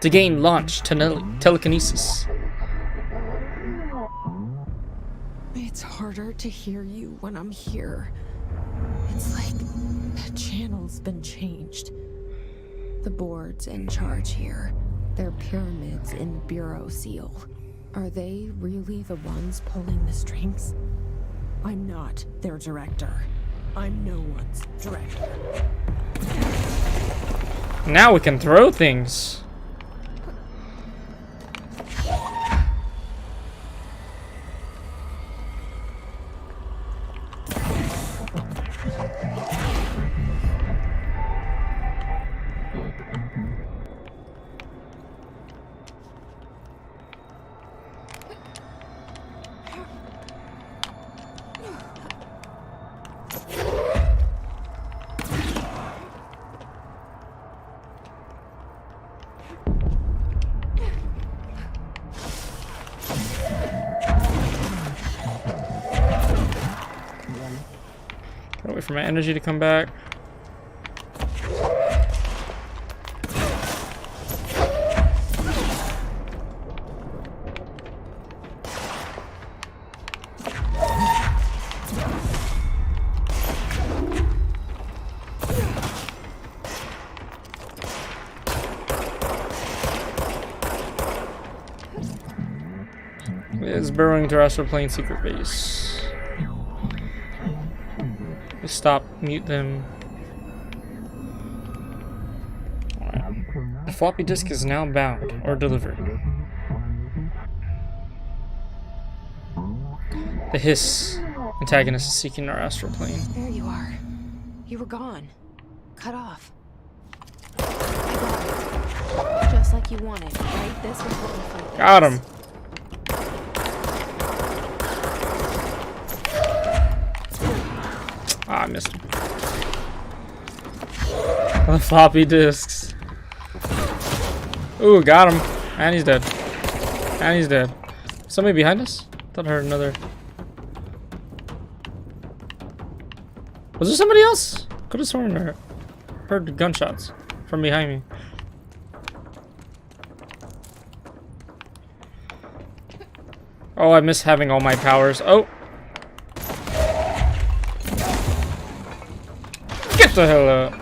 to gain launch telekinesis. It's harder to hear you when I'm here. It's like the channel's been changed. The board's in charge here. They're pyramids in Bureau Seal. Are they really the ones pulling the strings? I'm not their director. I'm no one's director. Now we can throw things. Wait for my energy to come back. It's burrowing to astral plane secret base. Stop, mute them. Alright. The floppy disk is now bound or delivered. The hiss antagonist is seeking our astral plane. There you are. You were gone. Cut off. I got it. Just like you wanted, right? This was what we fought. Got him. missed. The floppy disks. Ooh, got him. And he's dead. And he's dead. Somebody behind us? Thought I heard another. Was there somebody else? Could have sworn I heard gunshots from behind me. Oh, I miss having all my powers. Oh! Get the hell out!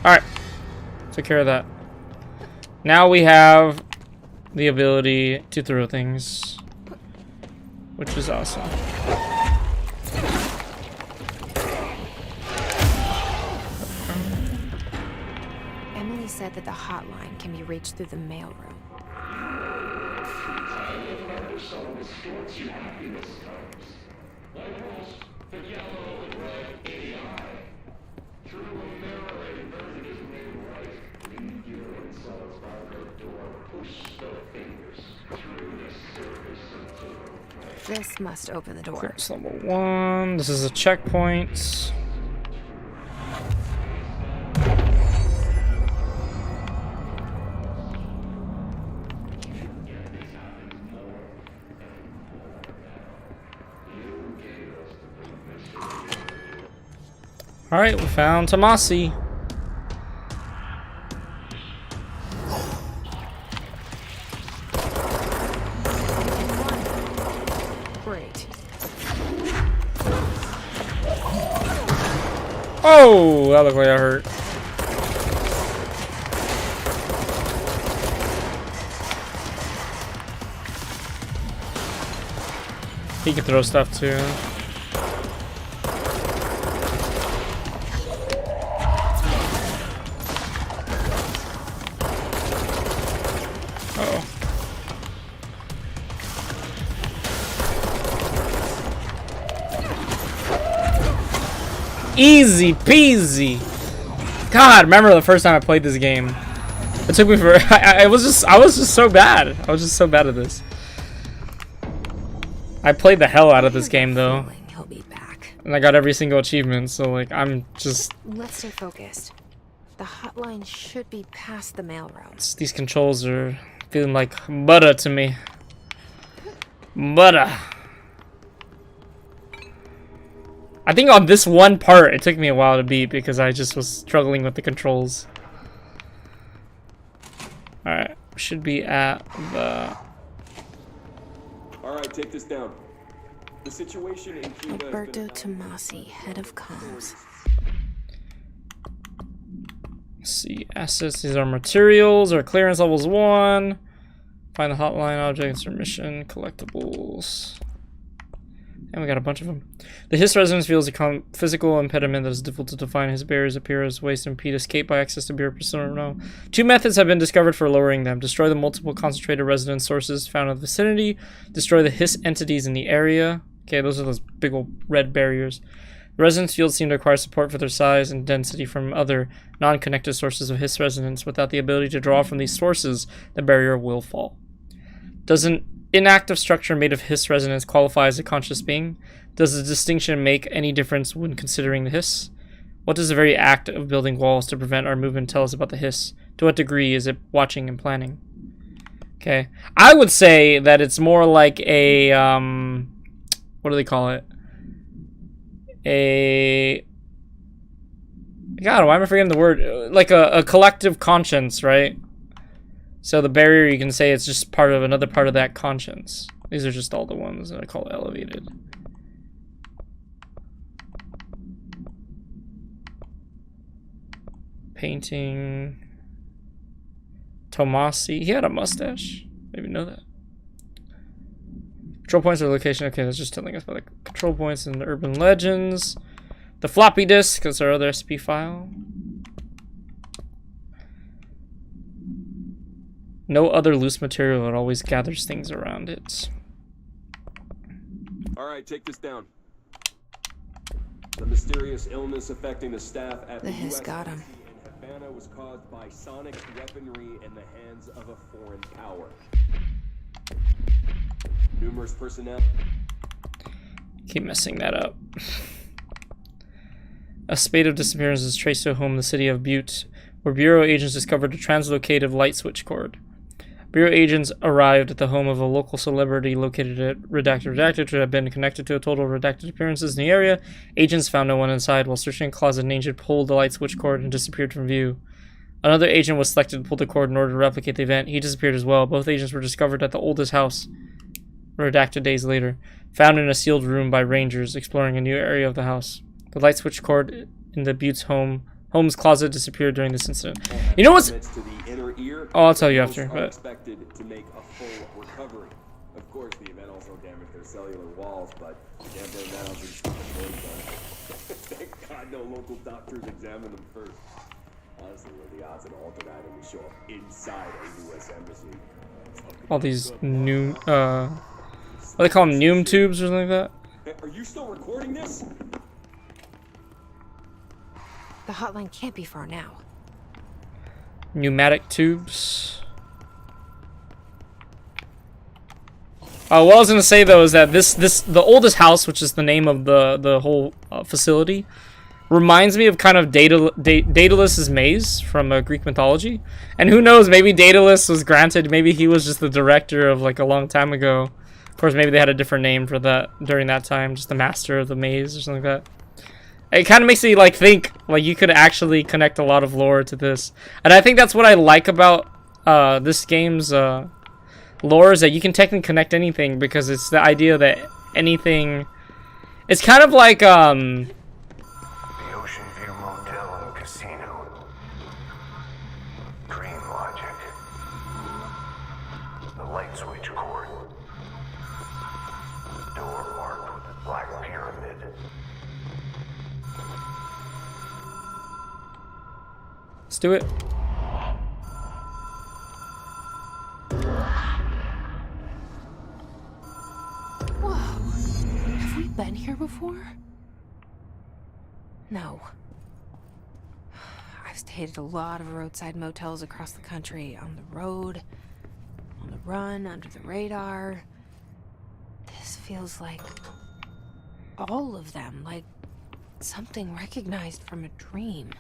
Alright. Took care of that. Now we have the ability to throw things, which is awesome. Emily said that the hotline can be reached through the mailroom. This must open the door. That's level 1. This is a checkpoint. Alright, we found Tomasi. Great. Oh, that looked like I hurt. He can throw stuff too. Easy peasy. God, remember the first time I played this game? It took me for I was just so bad. I was just so bad at this. I played the hell out of this game though. He'll be back. And I got every single achievement, so like I'm just Let's stay focused. The hotline should be past the mailroom. these controls are feeling like butter to me. Butter. I think on this one part, it took me a while to beat because I just was struggling with the controls. Alright, should be at the... Alright, take this down. The situation in Cuba... Alberto Tomasi, head of comms. Let's see, assets, these are materials, or clearance levels 1. Find the hotline objects or mission, collectibles. And we got a bunch of them. The Hiss resonance field is a physical impediment that is difficult to define. His barriers appear as ways to impede escape by access to Bureau personnel. 2 methods have been discovered for lowering them. Destroy the multiple concentrated resonance sources found in the vicinity. Destroy the Hiss entities in the area. Okay, those are those big old red barriers. The resonance fields seem to require support for their size and density from other non-connected sources of Hiss resonance. Without the ability to draw from these sources, the barrier will fall. Does an inactive structure made of Hiss resonance qualify as a conscious being? Does the distinction make any difference when considering the Hiss? What does the very act of building walls to prevent our movement tell us about the Hiss? To what degree is it watching and planning? Okay. I would say that it's more like a, what do they call it? God, why am I forgetting the word? Like a collective conscience, right? So the barrier, you can say it's just part of another part of that conscience. These are just all the ones that I call elevated. Painting. Tomasi. He had a mustache. Maybe know that. Control points or location. Okay, that's just telling us about the control points and the urban legends. The floppy disk, because our other SP file. No other loose material. It always gathers things around it. Alright, take this down. The mysterious illness affecting the staff at The Hiss got him. in Havana was caused by sonic weaponry in the hands of a foreign power. Numerous personnel... Keep messing that up. A spate of disappearances traced to a home in the city of Butte, where Bureau agents discovered a translocative light switch cord. Bureau agents arrived at the home of a local celebrity located at Redacted, which had been connected to a total of redacted appearances in the area. Agents found no one inside. While searching a closet, an agent pulled the light switch cord and disappeared from view. Another agent was selected to pull the cord in order to replicate the event. He disappeared as well. Both agents were discovered at the oldest house, redacted days later, found in a sealed room by rangers exploring a new area of the house. The light switch cord in the Butte's home's closet disappeared during this incident. You know what's... Oh, I'll tell you after, but... expected to make a full recovery. Of course, the event also damaged their cellular walls, but damn their analysis Thank God no local doctors examined them first. Honestly, what are the odds an altered item will show up inside a U.S. embassy? All these new, what do they call them, Neum tubes or something like that? Are you still recording this? The hotline can't be far now. Pneumatic tubes. What I was gonna say though is that the oldest house, which is the name of the whole facility, reminds me of kind of Daedalus's maze from Greek mythology. And who knows, maybe Daedalus was granted, maybe he was just the director of like a long time ago. Of course, maybe they had a different name for that during that time, just the master of the maze or something like that. It kind of makes me like think like you could actually connect a lot of lore to this. And I think that's what I like about this game's lore, is that you can technically connect anything, because it's the idea that anything, it's kind of like The Ocean View Motel and Casino. Dream logic. The light switch cord. Door marked with a black pyramid. Let's do it. Whoa. Have we been here before? No. I've stayed at a lot of roadside motels across the country. On the road, on the run, under the radar. This feels like all of them. Like something recognized from a dream.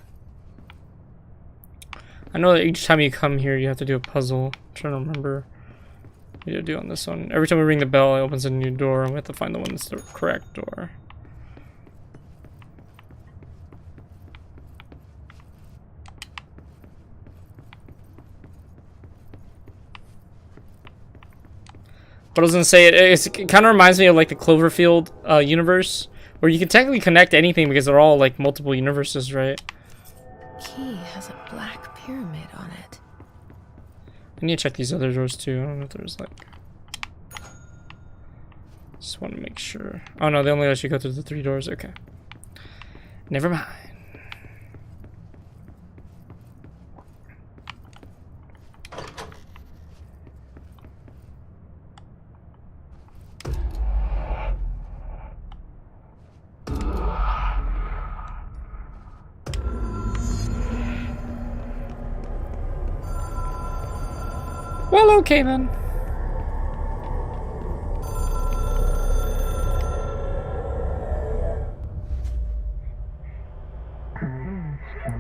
I know that each time you come here, you have to do a puzzle. I'm trying to remember what you do on this one. Every time we ring the bell, it opens a new door, and we have to find the one that's the correct door. But I was gonna say, it kind of reminds me of like the Cloverfield universe, where you can technically connect anything because they're all like multiple universes, right? Key has a black pyramid on it. I need to check these other doors too. I don't know if there's like... Just want to make sure. Oh no, they only let you go through the 3 doors. Okay. Never mind. Well, okay then.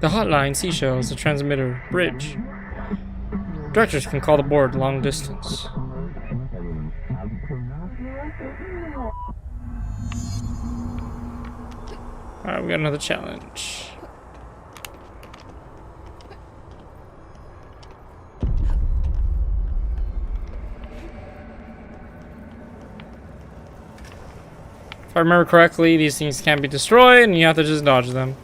The hotline, seashells, the transmitter, bridge. Directors can call the board long distance. Alright, we got another challenge. If I remember correctly, these things can't be destroyed and you have to just dodge them.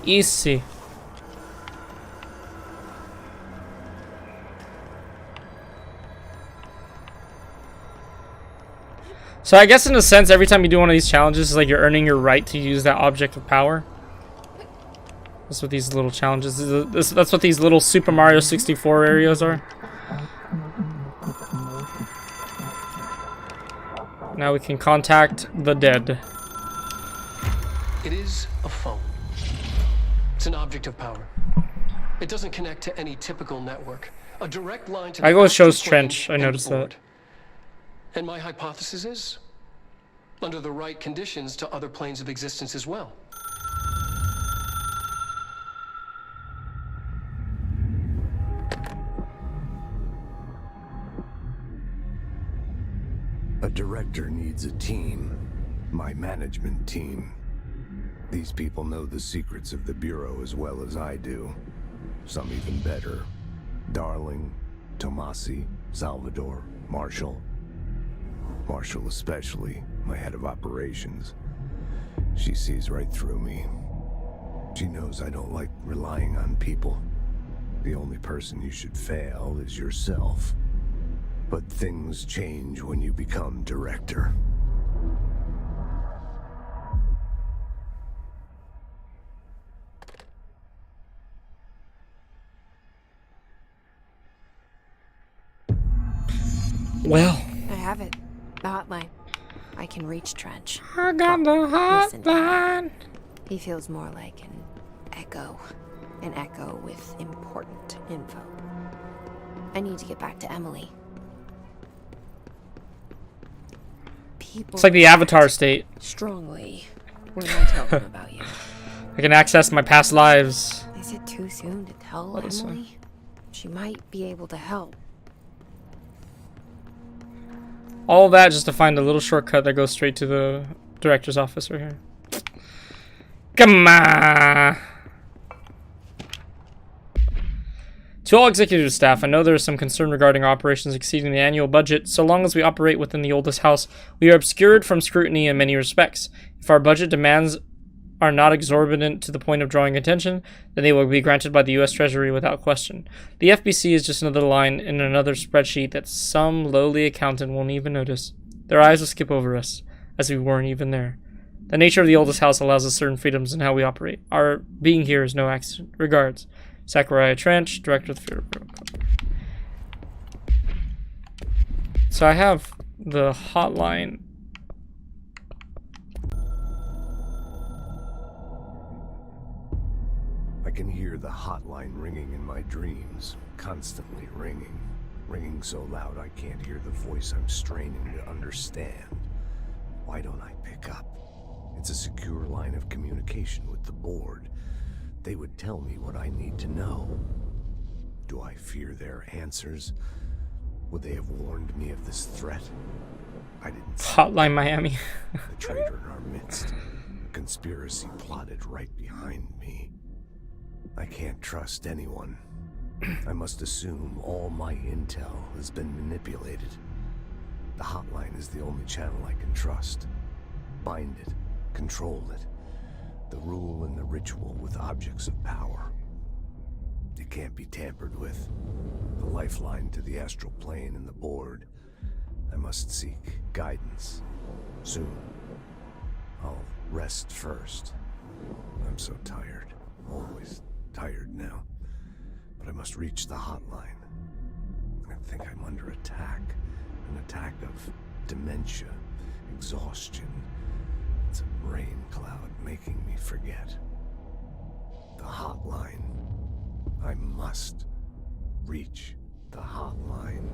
Easy. So I guess in a sense, every time you do one of these challenges, it's like you're earning your right to use that object of power. That's what these little challenges, that's what these little Super Mario 64 areas are. Now we can contact the dead. It is a phone. It's an object of power. It doesn't connect to any typical network. A direct line to the I go with astral shows plane Trench. I and noticed that. board. And my hypothesis is, under the right conditions, to other planes of existence as well. A director needs a team. My management team. These people know the secrets of the Bureau as well as I do. Some even better. Darling, Tomasi, Salvador, Marshall. Marshall especially, my head of operations. She sees right through me. She knows I don't like relying on people. The only person you should fail is yourself. But things change when you become director. Well, I have it. The hotline. I can reach Trench. I got the Listen to him. hotline. He feels more like an echo. An echo with important info. I need to get back to Emily. People It's like the Avatar state. strongly when I tell them about you. I can access my past lives. Is it too soon to tell What is Emily? She might be able to help. All that just to find a little shortcut that goes straight to the director's office right here. Come on. To all executive staff, I know there is some concern regarding operations exceeding the annual budget. So long as we operate within the oldest house, we are obscured from scrutiny in many respects. If our budget demands are not exorbitant to the point of drawing attention, then they will be granted by the U.S. Treasury without question. The FBC is just another line in another spreadsheet that some lowly accountant won't even notice. Their eyes will skip over us, as we weren't even there. The nature of the oldest house allows us certain freedoms in how we operate. Our being here is no accident. Regards, Zachariah Trench, Director of the Theater Protocol. So I have the hotline. I can hear the hotline ringing in my dreams, constantly ringing. Ringing so loud I can't hear the voice I'm straining to understand. Why don't I pick up? It's a secure line of communication with the board. They would tell me what I need to know. Do I fear their answers? Would they have warned me of this threat? I didn't see Hotline Miami. the traitor in our midst. A conspiracy plotted right behind me. I can't trust anyone. I must assume all my intel has been manipulated. The hotline is the only channel I can trust. Bind it, control it. The rule and the ritual with objects of power. It can't be tampered with. The lifeline to the astral plane and the board. I must seek guidance. Soon. I'll rest first. I'm so tired. Always tired now. But I must reach the hotline. I think I'm under attack. An attack of dementia, exhaustion. It's a rain cloud making me forget. The hotline. I must reach the hotline.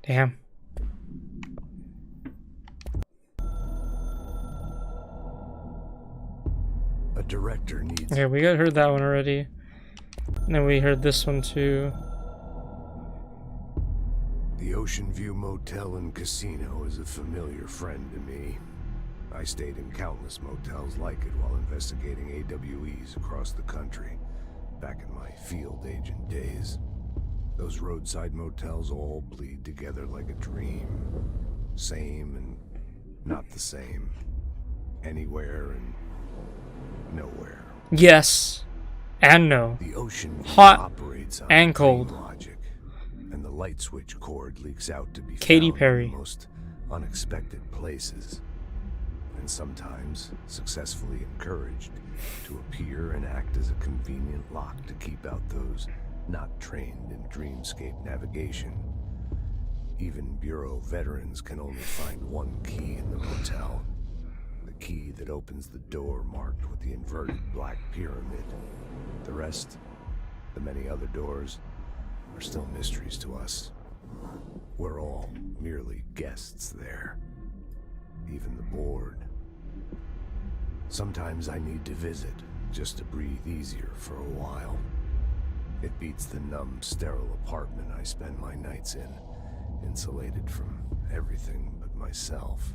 Damn. A director needs... Okay, we heard that one already. And then we heard this one too. The Ocean View Motel and Casino is a familiar friend to me. I stayed in countless motels like it while investigating AWEs across the country, back in my field agent days. Those roadside motels all bleed together like a dream. Same and not the same. Anywhere and nowhere. Yes. And no. The Ocean View Hot operates on and dream cold. logic, and the light switch cord leaks out to be Katy found Perry. in the most unexpected places, and sometimes successfully encouraged to appear and act as a convenient lock to keep out those not trained in dreamscape navigation. Even Bureau veterans can only find one key in the motel. The key that opens the door marked with the inverted black pyramid. The rest, the many other doors, are still mysteries to us. We're all merely guests there. Even the board. Sometimes I need to visit, just to breathe easier for a while. It beats the numb, sterile apartment I spend my nights in, insulated from everything but myself.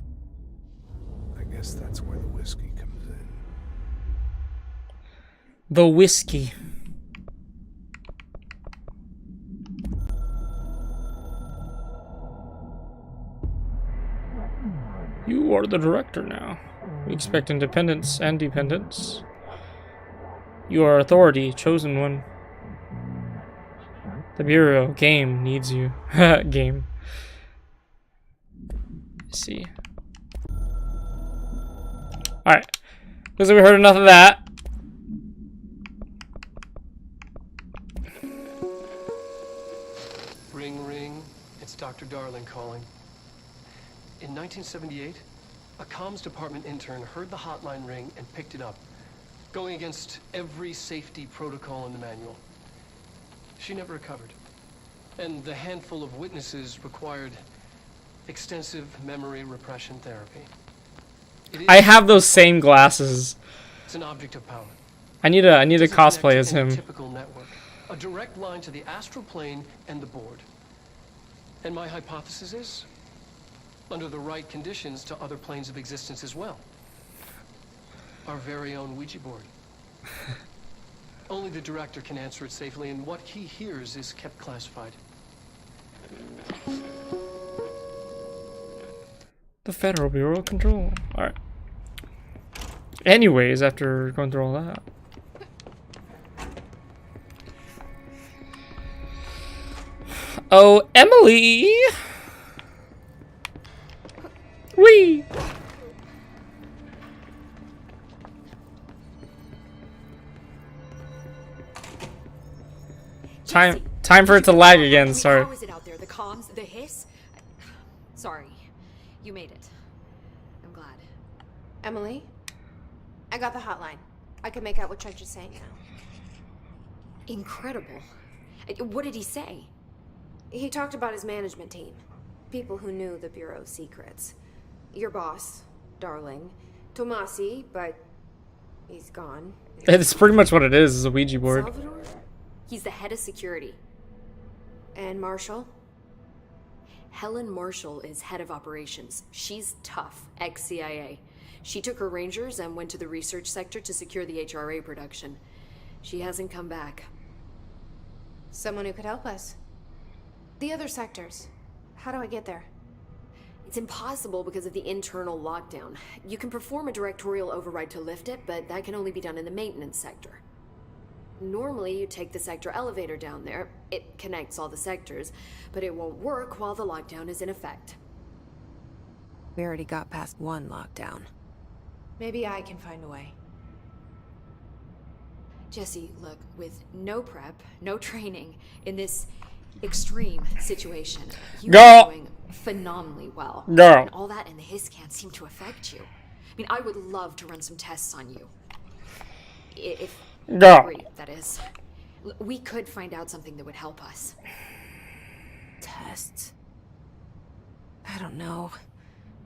I guess that's where the whiskey comes in. The whiskey. You are the director now. We expect independence and dependence. You are authority, chosen one. The Bureau game needs you. Game. Let's see. Alright. Looks like we heard enough of that. Ring, ring. It's Dr. Darling calling. In 1978, a comms department intern heard the hotline ring and picked it up, going against every safety protocol in the manual. She never recovered, and the handful of witnesses required extensive memory repression therapy. I have those same glasses. It's an object of power. I need a cosplay as him. Typical network, a direct line to the astral plane and the board. And my hypothesis is, under the right conditions, to other planes of existence as well. Our very own Ouija board. Only the director can answer it safely, and what he hears is kept classified. The Federal Bureau of Control. Alright. Anyways, after going through all that. Oh, Emily! Whee! Time for it to lag again, sorry. How is it out there? The comms? The hiss? Sorry. You made it. I'm glad. Emily, I got the hotline. I can make out what Trench is saying now. Incredible. What did he say? He talked about his management team. People who knew the Bureau's secrets. Your boss, Darling. Tomasi, but he's gone. It's pretty much what it is a Ouija board. Salvador? He's the head of security. And Marshall? Helen Marshall is head of operations. She's tough, ex-CIA. She took her Rangers and went to the research sector to secure the HRA production. She hasn't come back. Someone who could help us. The other sectors. How do I get there? It's impossible because of the internal lockdown. You can perform a directorial override to lift it, but that can only be done in the maintenance sector. Normally, you take the sector elevator down there. It connects all the sectors, but it won't work while the lockdown is in effect. We already got past one lockdown. Maybe I can find a way. Jesse, look, with no prep, no training, in this extreme situation, you are doing phenomenally well. And all that and the hiss can't seem to affect you. I mean, I would love to run some tests on you. If you agree, that is. We could find out something that would help us. Tests? I don't know.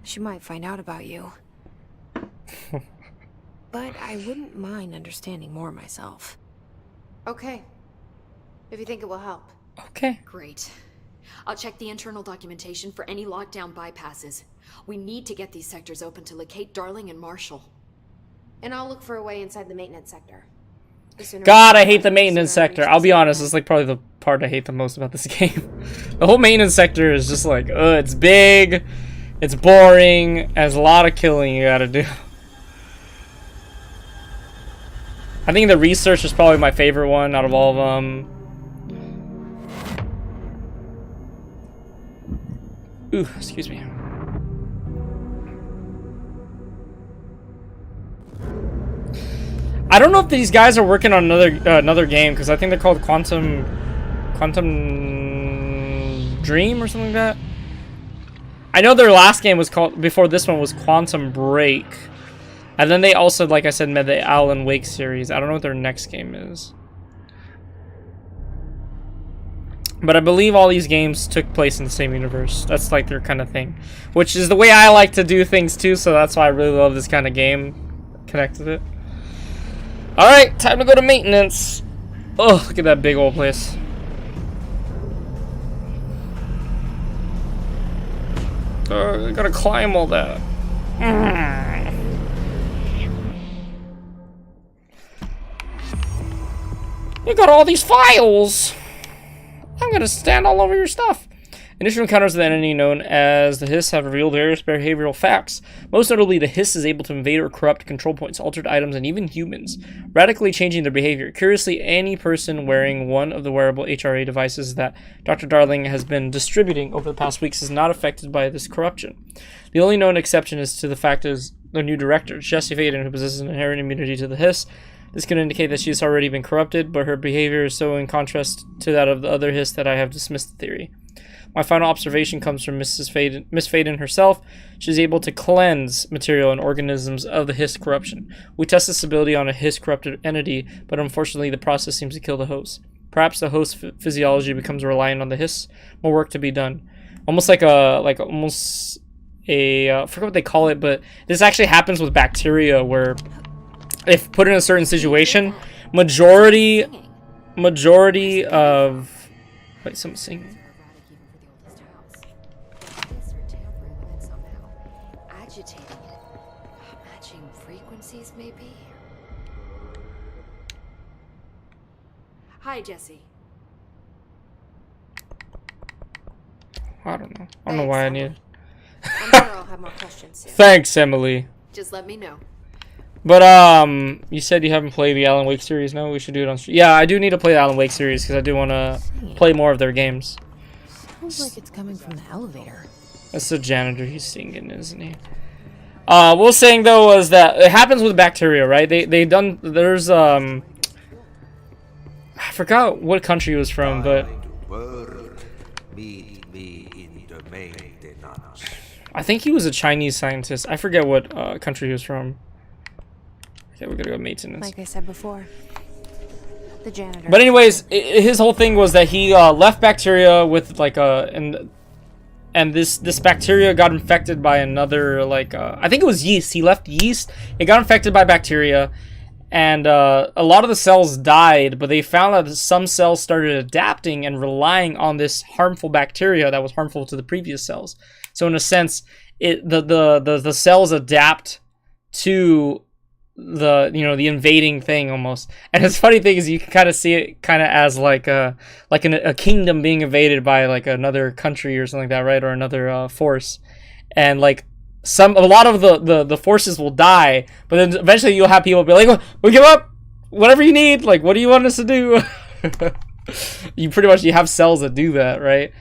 She might find out about you. But I wouldn't mind understanding more myself. Okay. If you think it will help. Okay. Great. I'll check the internal documentation for any lockdown bypasses. We need to get these sectors open to locate Darling and Marshall. And I'll look for a way inside the maintenance sector. God, I hate the maintenance sector. I'll be honest, it's like probably the part I hate the most about this game. The whole maintenance sector is just like, it's big, it's boring, there's a lot of killing you gotta do. I think the research is probably my favorite one out of all of them. Ooh, excuse me. I don't know if these guys are working on another game, because I think they're called Quantum Dream or something like that. I know their last game was called, before this one, was Quantum Break. And then they also, like I said, made the Alan Wake series. I don't know what their next game is. But I believe all these games took place in the same universe. That's like their kind of thing. Which is the way I like to do things too, so that's why I really love this kind of game. Connected it. Alright, time to go to maintenance. Oh, look at that big old place. I gotta climb all that. You got all these files. I'm gonna stand all over your stuff. Initial encounters with the entity known as the Hiss have revealed various behavioral facts. Most notably, the Hiss is able to invade or corrupt control points, altered items, and even humans, radically changing their behavior. Curiously, any person wearing one of the wearable HRA devices that Dr. Darling has been distributing over the past weeks is not affected by this corruption. The only known exception is to the fact is the new director, Jessie Faden, who possesses an inherent immunity to the Hiss. This could indicate that she has already been corrupted, but her behavior is so in contrast to that of the other Hiss that I have dismissed the theory. My final observation comes from Miss Faden herself. She's able to cleanse material and organisms of the Hiss corruption. We test this ability on a Hiss corrupted entity, but unfortunately the process seems to kill the host. Perhaps the host physiology becomes reliant on the Hiss. More work to be done. Almost like I forget what they call it, but this actually happens with bacteria where if put in a certain situation, majority of... Wait, someone's singing. Maybe. Hi, Jesse. I don't know. I don't know why I need it. I'm sure I'll have more questions soon. Thanks, Emily. Just let me know. But you said you haven't played the Alan Wake series. No, we should do it on stream. Yeah, I do need to play the Alan Wake series because I do want to play more of their games. Sounds like it's coming from the elevator. That's the janitor he's singing, isn't he? What we're saying though was that it happens with bacteria, right? There's I forgot what country he was from, but I think he was a Chinese scientist. I forget what country he was from. Okay, we're gonna go maintenance. Like I said before, the janitor. But anyways, his whole thing was that he left bacteria with like and this bacteria got infected by another, like, I think it was yeast. He left yeast. It got infected by bacteria. And a lot of the cells died. But they found that some cells started adapting and relying on this harmful bacteria that was harmful to the previous cells. So in a sense, the cells adapt to the invading thing almost. And the funny thing is you can kind of see it kind of as like a kingdom being invaded by like another country or something like that, right? Or another force. And like a lot of the forces will die, but then eventually you'll have people be like, we give up, whatever you need, like what do you want us to do? You have cells that do that, right?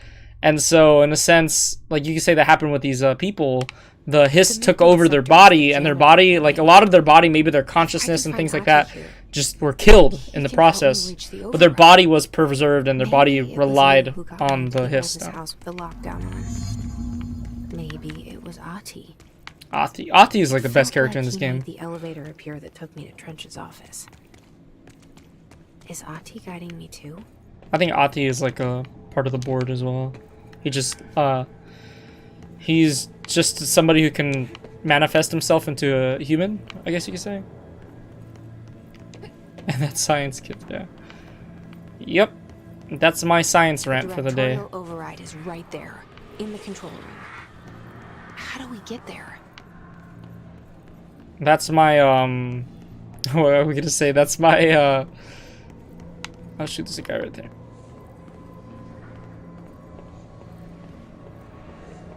And so in a sense, like you can say that happened with these people. The Hiss took over their body, and their body, like a lot of their body, maybe their consciousness and things like that, just were killed in the process. But their body was preserved, and their body relied on the Hiss stuff. Maybe it was Ahti. Ahti is like the best character in this game. The elevator appear that took me to Trench's office. Is Ahti guiding me too? I think Ahti is like a part of the board as well. He's just somebody who can manifest himself into a human, I guess you could say. And that's science kid, yeah. Yep. That's my science rant for the day. The override is right there, in the control room. How do we get there? That's my, what are we gonna say? That's my, I'll shoot this guy right there.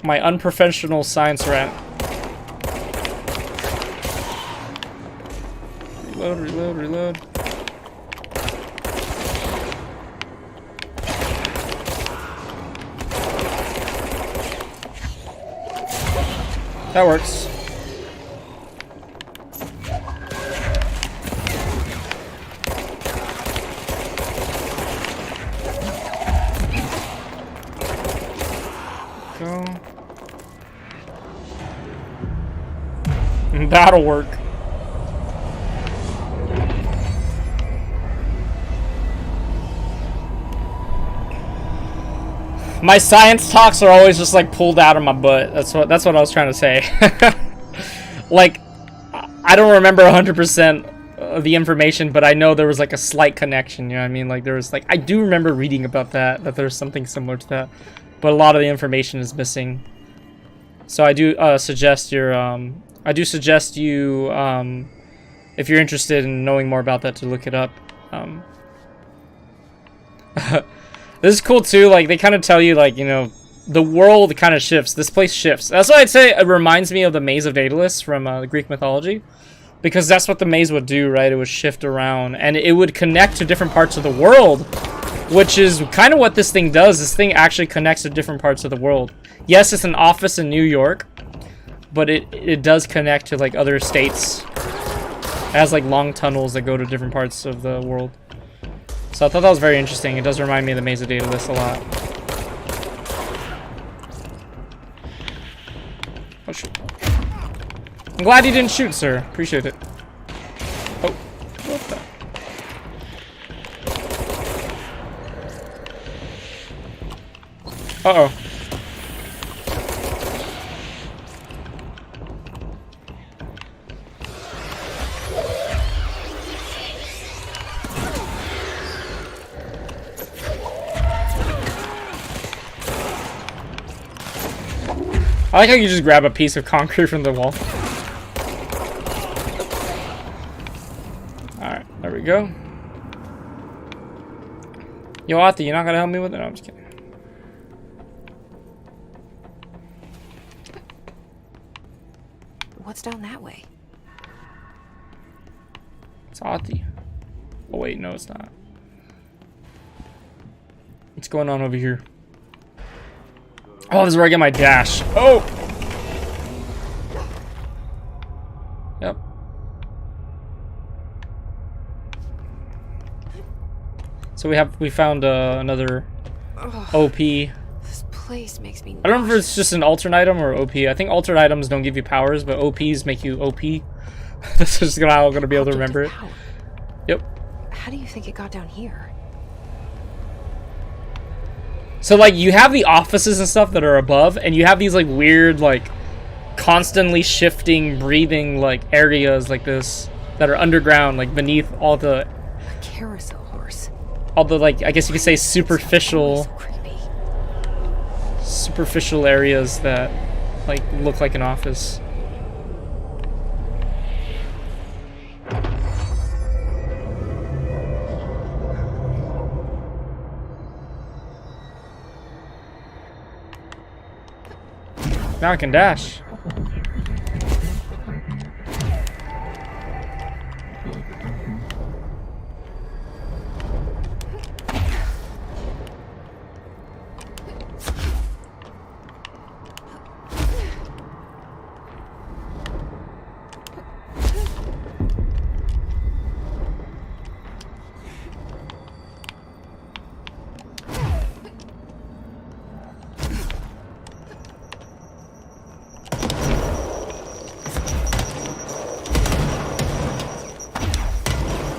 My unprofessional science rant. Reload. That works. Go. That'll work. My science talks are always just like pulled out of my butt. That's what I was trying to say. Like, I don't remember 100% of the information, but I know there was like a slight connection. You know what I mean? Like there was like, I do remember reading about that there's something similar to that, but a lot of the information is missing. So I do suggest you, if you're interested in knowing more about that, to look it up. This is cool too, like they kind of tell you, like, you know, the world kind of shifts, this place shifts. That's why I'd say it reminds me of the Maze of Daedalus from the Greek mythology, because that's what the maze would do, right? It would shift around and it would connect to different parts of the world, which is kind of what this thing does. This thing actually connects to different parts of the world. Yes, it's an office in New York, but it does connect to like other states. It has like long tunnels that go to different parts of the world. So I thought that was very interesting. It does remind me of the Maze of Daedalus a lot. Oh, shoot. I'm glad you didn't shoot, sir. Appreciate it. Oh, what the? Uh-oh. I like how you just grab a piece of concrete from the wall. Alright, there we go. Yo, Ati, you're not gonna help me with it? No, I'm just kidding. What's down that way? It's Ati. Oh wait, no it's not. What's going on over here? Oh, this is where I get my dash. Oh! Yep. So we found another OP. This place makes me I don't know if it's just an alternate item or OP. I think alternate items don't give you powers, but OPs make you OP. This is how I'm gonna be able to remember it. Yep. How do you think it got down here? So like you have the offices and stuff that are above, and you have these like weird, like constantly shifting, breathing like areas like this that are underground, like beneath all the Carousel horse. all the, like, I guess you could say superficial areas that like look like an office. Now I can dash.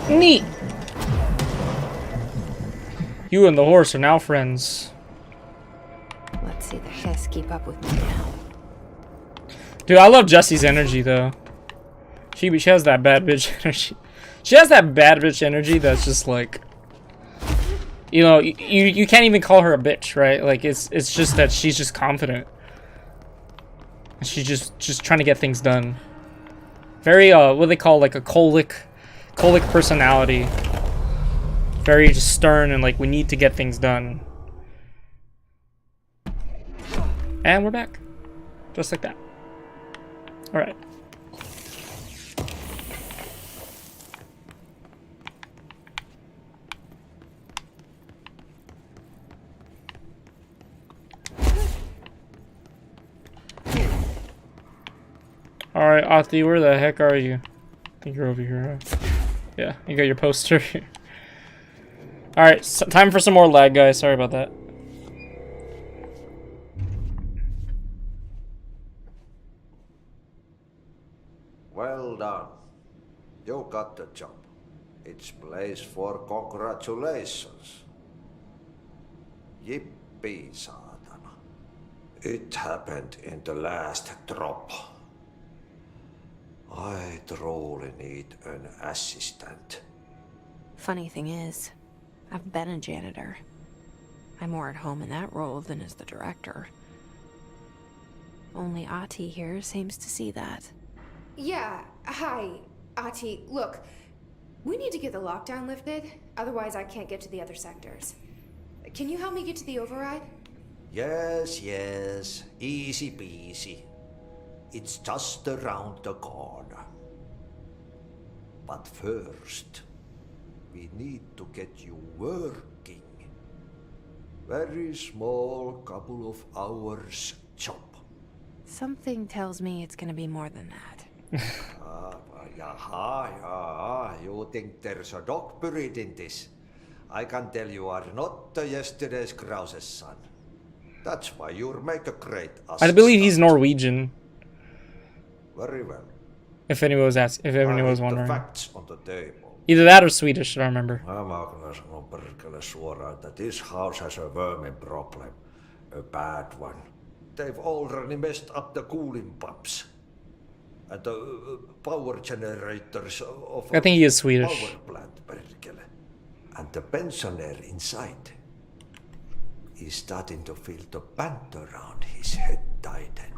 Neat. You and the horse are now friends. Let's see the Hess keep up with me now. Dude, I love Jessie's energy though. She has that bad bitch energy. She has that bad bitch energy that's just like, you know, you can't even call her a bitch, right? Like it's just that she's just confident. She's just trying to get things done. Very what they call like a colic personality. Very just stern and like we need to get things done. And we're back. Just like that. Alright. Alright, Ati, where the heck are you? I think you're over here, huh? Yeah, you got your poster. Alright, so time for some more lag, guys. Sorry about that. Well done. You got the job. It's place for congratulations. Yippee, saatana. It happened in the last drop. I truly need an assistant. Funny thing is, I've been a janitor. I'm more at home in that role than as the director. Only Ati here seems to see that. Yeah, hi, Ati. Look, we need to get the lockdown lifted, otherwise I can't get to the other sectors. Can you help me get to the override? Yes, yes. Easy peasy. It's just around the corner. But first, we need to get you working. Very small, couple of hours job. Something tells me it's gonna be more than that. Jaha, you think there's a dog buried in this? I can tell you are not yesterday's Krause's son. That's why you make a great assistant. I believe he's Norwegian. Very well. If anyone was wondering. The facts on the table. Either that or Swedish, I don't remember. Mä kyllä sanon perkele suoraan, että this house has a vermin problem. A bad one. They've already messed up the cooling pumps. And the power generators of I think he is Swedish. power plant, perkele. And the pensioner inside is starting to feel the band around his head tighten.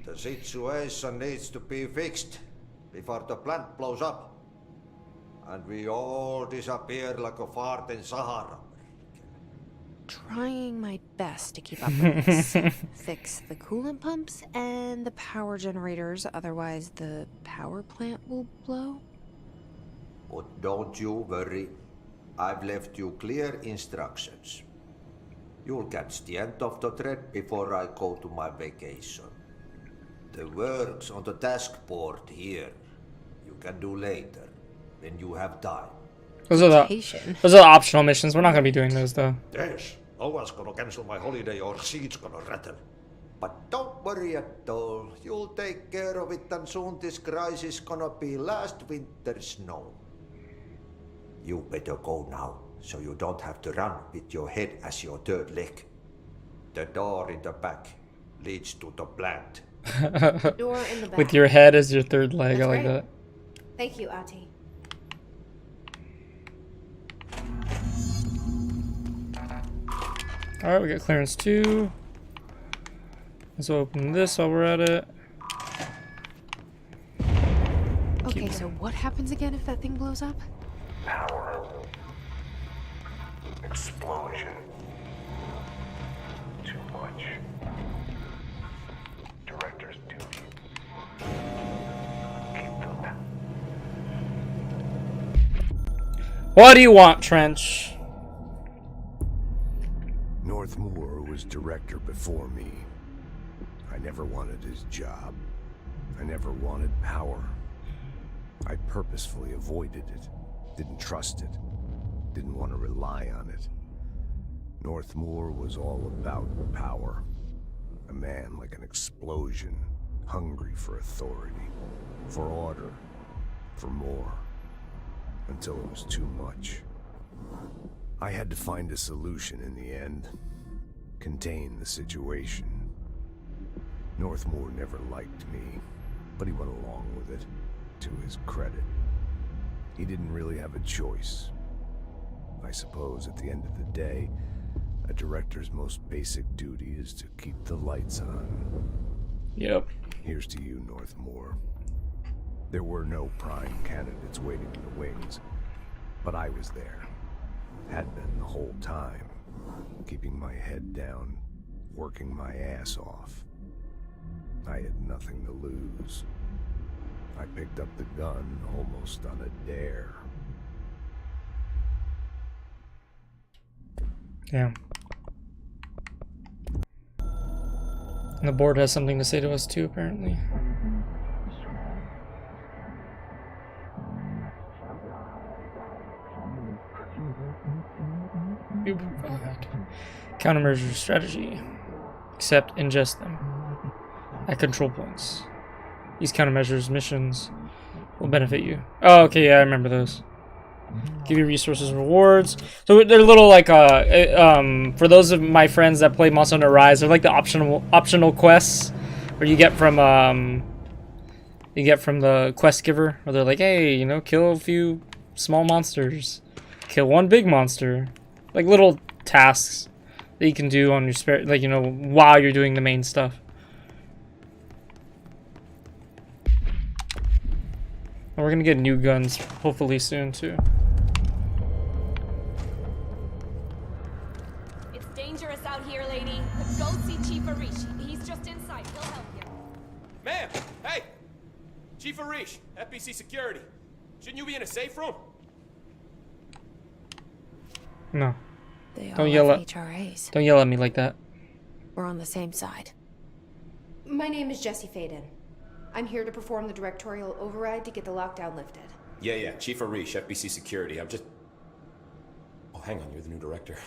The situation needs to be fixed before the plant blows up. And we all disappear like a fart in Sahara. Trying my best to keep up with this. Fix the coolant pumps and the power generators, otherwise the power plant will blow. But don't you worry. I've left you clear instructions. You'll catch the end of the thread before I go to my vacation. The work's on the task board here. You can do later, when you have time. Those are the optional missions. We're not going to be doing those, though. Yes, no one's gonna cancel my holiday or seat's gonna rattle. But don't worry at all. You'll take care of it and soon this crisis gonna be last winter's snow. You better go now, so you don't have to run with your head as your third leg. The door in the back leads to the plant. The door in the back. With your head as your third leg, That's I like great. that. Thank you, Ati. Alright, we got clearance 2. Let's open this while we're at it. Okay, so what happens again if that thing blows up? Power. Explosion. Too much. Director's duty. Keep them. What do you want, Trench? Northmoor was director before me. I never wanted his job. I never wanted power. I purposefully avoided it. Didn't trust it. Didn't want to rely on it. Northmoor was all about power. A man like an explosion, hungry for authority, for order, for more, until it was too much. I had to find a solution in the end. Contain the situation. Northmoor never liked me, but he went along with it, to his credit. He didn't really have a choice. I suppose at the end of the day, a director's most basic duty is to keep the lights on. Yep. Here's to you, Northmoor. There were no prime candidates waiting in the wings, but I was there. Had been the whole time, keeping my head down, working my ass off. I had nothing to lose. I picked up the gun almost on a dare. Damn. And the board has something to say to us too, apparently. Countermeasure strategy. Accept, ingest them at control points. These countermeasures missions will benefit you. Oh, okay, yeah, I remember those. Give you resources and rewards. So they're little like for those of my friends that play Monster Hunter Rise, they're like the optional quests where you get from the quest giver, where they're like, hey, you know, kill a few small monsters, kill one big monster, like little tasks that you can do on your spare, like, you know, while you're doing the main stuff. And we're gonna get new guns hopefully soon too. It's dangerous out here, lady. Go see Chief Arish. He's just inside. He'll help you. Ma'am! Hey! Chief Arish, FBC Security. Shouldn't you be in a safe room? No. They all Don't yell have at HRAs. Don't yell at me like that. We're on the same side. My name is Jessie Faden. I'm here to perform the directorial override to get the lockdown lifted. Yeah, Chief Arish, FBC Security. I'm just... Oh, hang on, you're the new director.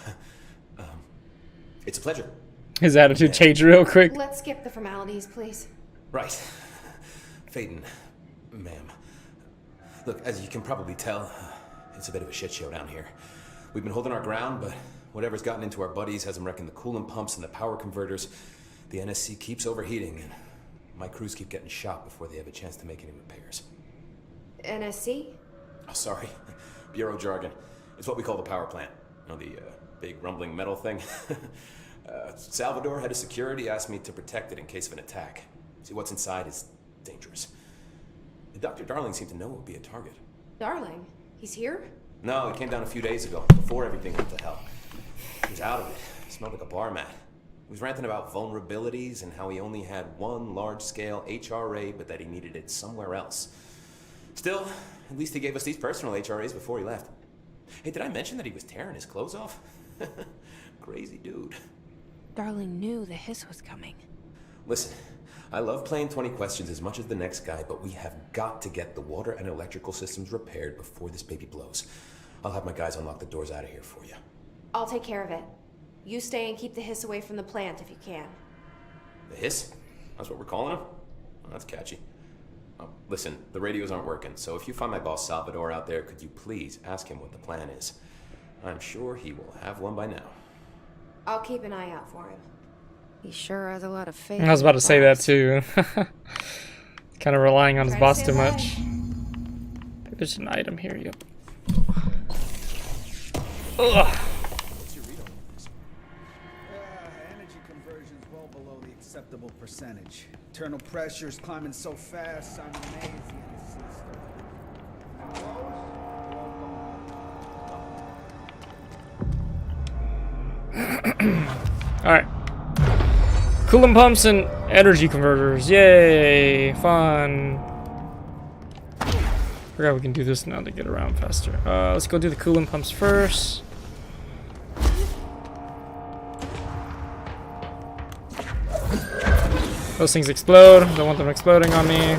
It's a pleasure. His attitude changed real quick. Let's skip the formalities, please. Right. Faden, ma'am. Look, as you can probably tell, it's a bit of a shit show down here. We've been holding our ground, but whatever's gotten into our buddies has them wrecking the coolant pumps and the power converters. The NSC keeps overheating, and my crews keep getting shot before they have a chance to make any repairs. NSC? Oh, sorry. Bureau jargon. It's what we call the power plant. You know, the big rumbling metal thing? Salvador, head of security, asked me to protect it in case of an attack. See, what's inside is dangerous. Dr. Darling seemed to know it would be a target. Darling? He's here? No, he came down a few days ago, before everything went to hell. He was out of it. He smelled like a bar mat. He was ranting about vulnerabilities and how he only had one large-scale HRA, but that he needed it somewhere else. Still, at least he gave us these personal HRAs before he left. Hey, did I mention that he was tearing his clothes off? Crazy dude. Darling knew the hiss was coming. Listen, I love playing 20 questions as much as the next guy, but we have got to get the water and electrical systems repaired before this baby blows. I'll have my guys unlock the doors out of here for you. I'll take care of it. You stay and keep the hiss away from the plant if you can. The hiss? That's what we're calling him? Oh, that's catchy. Oh, listen, the radios aren't working, so if you find my boss Salvador out there, could you please ask him what the plan is? I'm sure he will have one by now. I'll keep an eye out for him. He sure has a lot of faith. I was about to say that too. Kind of relying on his boss too much. There's an item here, yep. Ugh. Energy conversion's well below the acceptable percentage. Internal pressure's climbing so fast, I'm amazed in the system. Alright. Coolant pumps and energy converters. Yay! Fun. Forgot we can do this now to get around faster. Let's go do the coolant pumps first. Those things explode. Don't want them exploding on me.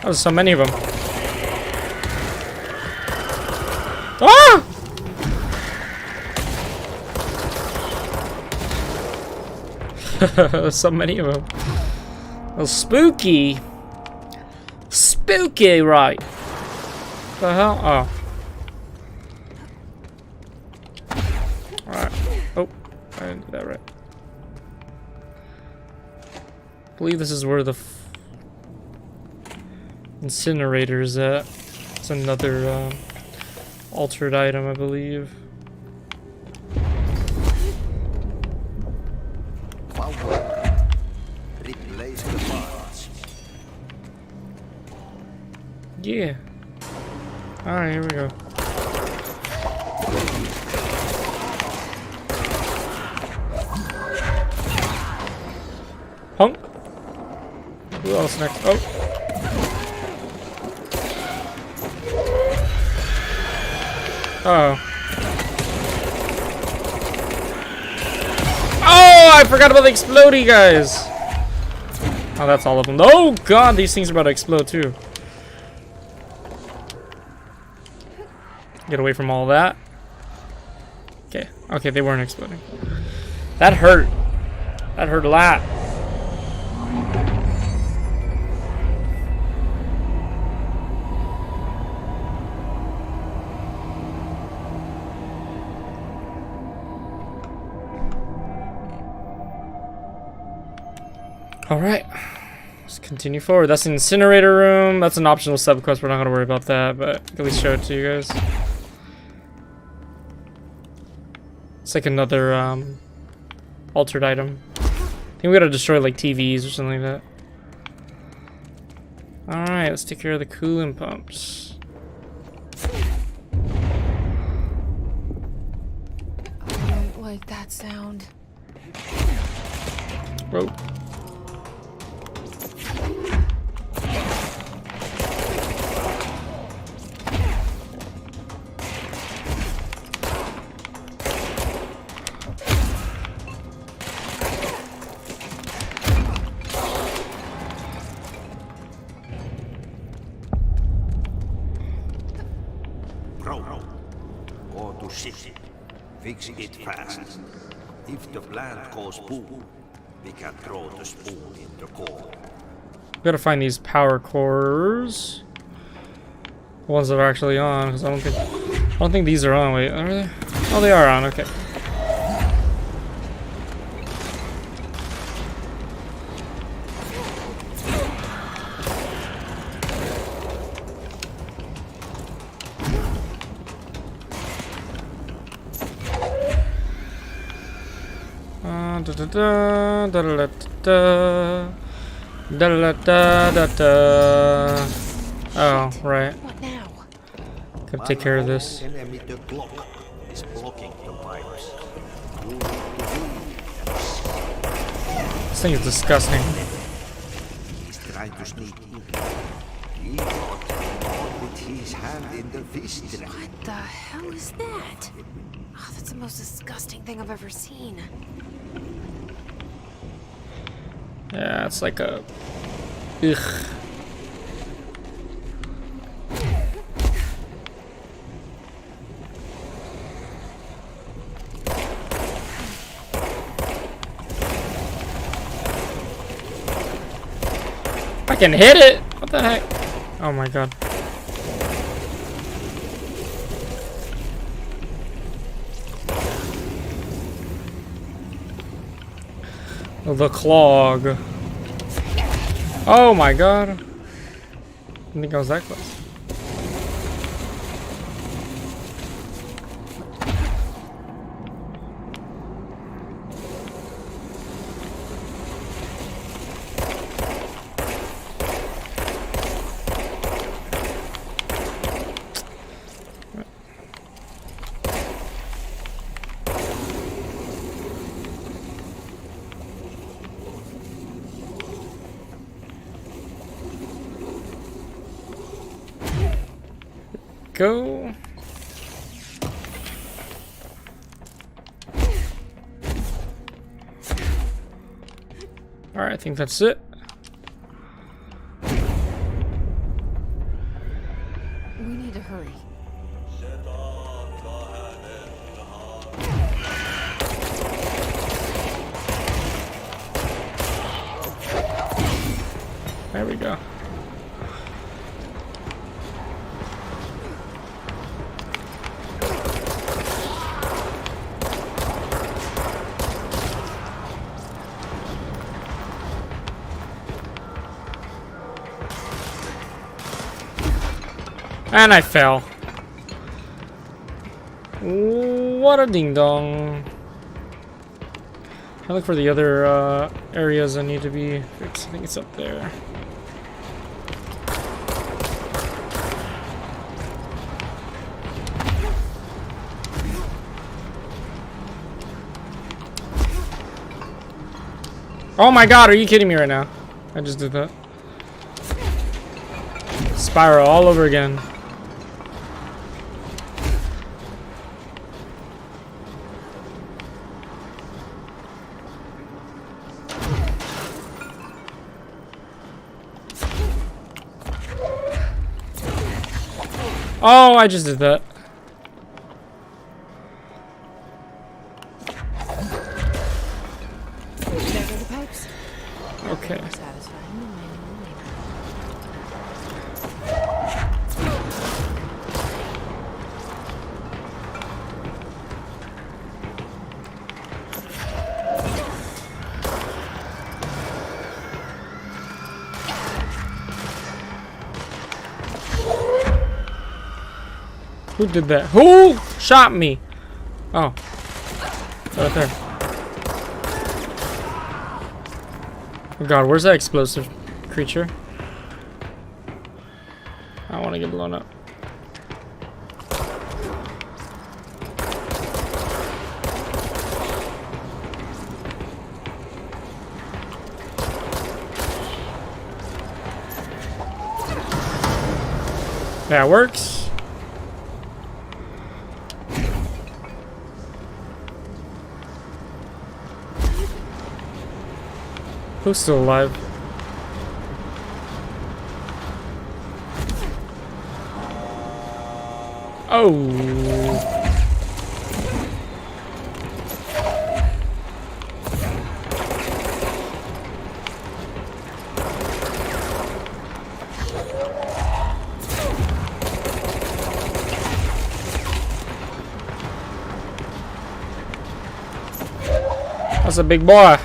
Oh, there's so many of them. Ah! There's so many of them. Oh, spooky. Spooky, right? The hell? Oh. Alright. Oh, I didn't do that right. I believe this is where the incinerator is at. It's another altered item, I believe. Yeah. Alright, here we go. Punk? Who else next? Oh. Oh. Oh! Oh, I forgot about the explodey guys. Oh, that's all of them. Oh god, these things are about to explode too. Get away from all that. Okay, okay, they weren't exploding. That hurt. That hurt a lot. Alright, let's continue forward. That's the incinerator room. That's an optional subquest. We're not going to worry about that, but I can at least show it to you guys. It's like another altered item. I think we gotta destroy like TVs or something like that. Alright, let's take care of the coolant pumps. I don't like that sound. Whoa. Go to ship. Fix it fast. If the plant goes boom, we can throw the spoon in the core. We gotta find these power cores. The ones that are actually on, because I don't think these are on. Wait, are they? Oh, they are on. Okay. Da da da da da da da da da. Oh, right. What now? Gotta take care of this. Enemy the clock is blocking the virus. This thing is disgusting. He's trying to sneak in. He got with his hand in the fist. What the hell is that? Oh, that's the most disgusting thing I've ever seen. Yeah, it's like a... Ugh. I can hit it! What the heck? Oh my god. The clog. Oh my god. I didn't think I was that close. Go. Alright, I think that's it. We need to hurry. There we go. And I fell. What a ding dong. I look for the other areas that need to be fixed. I think it's up there. Oh my god, are you kidding me right now? I just did that. Spyro all over again. Oh, I just did that. There go the pipes. Okay. Who did that? Who shot me? Oh. Right there. Oh god, where's that explosive creature? I want to get blown up. That works. Who's still alive? Oh. That's a big boy.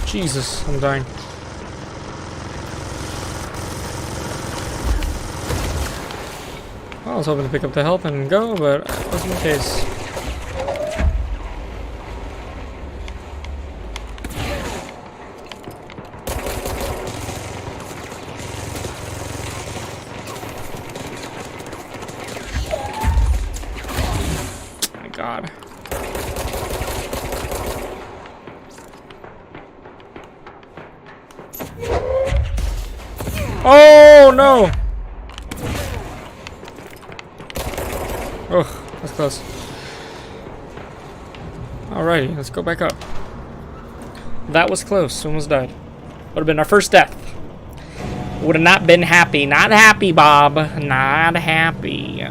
Jesus, I'm dying. Well, I was hoping to pick up the health and go, but that wasn't the case. Oh my god. Oh no! Oh, that's close. Alrighty, let's go back up. That was close. Almost died. Would have been our first death. Would have not been happy. Not happy, Bob. Not happy.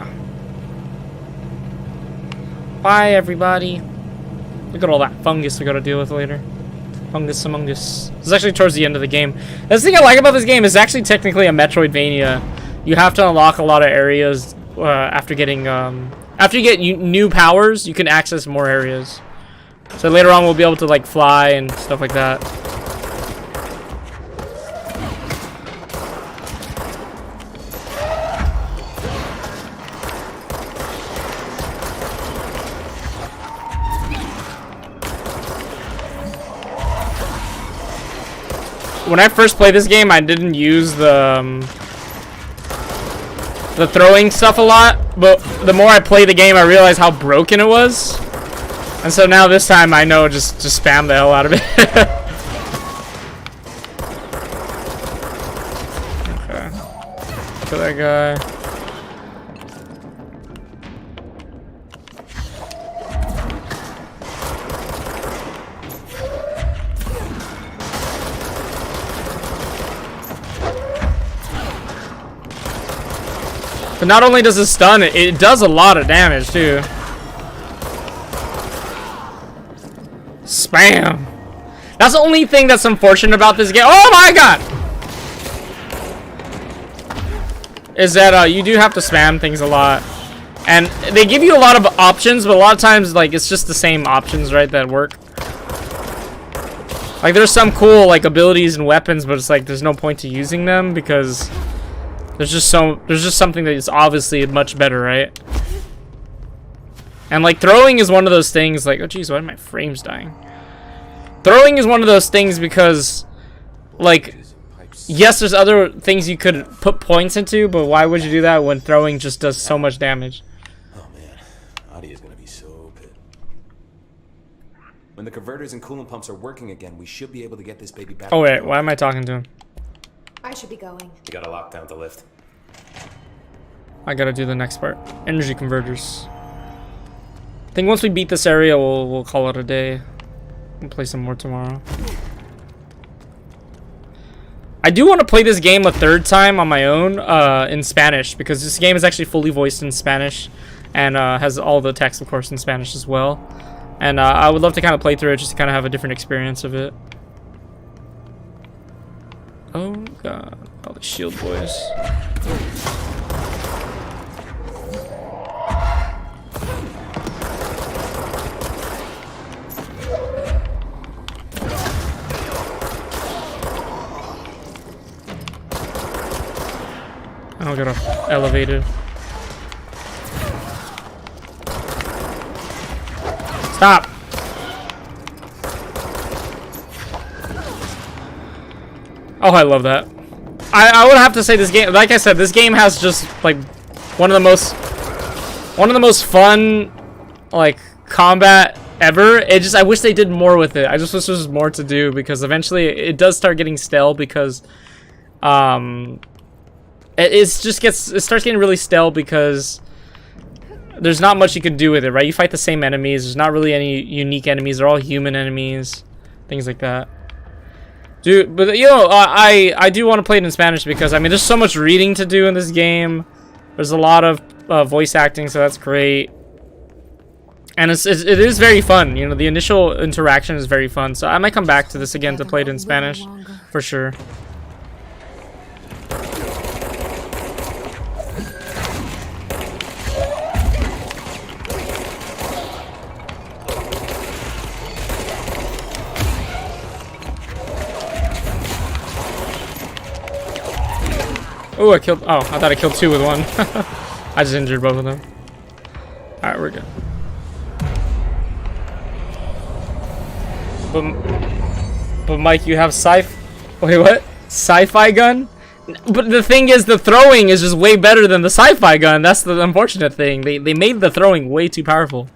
Bye, everybody. Look at all that fungus we gotta deal with later. Fungus among us. This is actually towards the end of the game. That's the thing I like about this game is actually technically a Metroidvania. You have to unlock a lot of areas after getting after you get new powers. You can access more areas. So later on we'll be able to like fly and stuff like that. When I first played this game, I didn't use the throwing stuff a lot, but the more I play the game, I realize how broken it was. And so now this time, I know just spam the hell out of it. Okay. Kill that guy. But not only does it stun, it does a lot of damage too. Spam. That's the only thing that's unfortunate about this game. Oh my god! Is that you do have to spam things a lot. And they give you a lot of options, but a lot of times like it's just the same options, right, that work. Like there's some cool like abilities and weapons, but it's like there's no point to using them because there's just something that is obviously much better, right? And like throwing is one of those things like, oh geez, why are my frames dying? Throwing is one of those things because like yes, there's other things you could put points into, but why would you do that when throwing just does so much damage? Oh man, Adi is gonna be so pissed. When the converters and coolant pumps are working again, we should be able to get this baby back. Oh wait, why am I talking to him? I should be going. You gotta lock down the lift. I gotta do the next part. Energy converters. I think once we beat this area, we'll call it a day. We'll play some more tomorrow. I do want to play this game a third time on my own in Spanish, because this game is actually fully voiced in Spanish and has all the text, of course, in Spanish as well. And I would love to kind of play through it just to kind of have a different experience of it. Oh god, all the shield boys. I'll get off elevated. Stop! Oh, I love that. I would have to say this game, like I said, this game has just like one of the most fun like combat ever. I wish they did more with it. I just wish there was more to do, because eventually it does start getting stale, because it starts getting really stale because there's not much you can do with it, right? You fight the same enemies. There's not really any unique enemies. They're all human enemies, things like that. Dude, but you know, I do want to play it in Spanish, because I mean, there's so much reading to do in this game. There's a lot of voice acting, so that's great. And it is very fun. You know, the initial interaction is very fun. So I might come back to this again to play it in Spanish, for sure. Oh, I killed. Oh, I thought I killed two with one. I just injured both of them. Alright, we're good. But Mike, you have wait, what? Sci-fi gun? But the thing is, the throwing is just way better than the sci-fi gun. That's the unfortunate thing. They made the throwing way too powerful.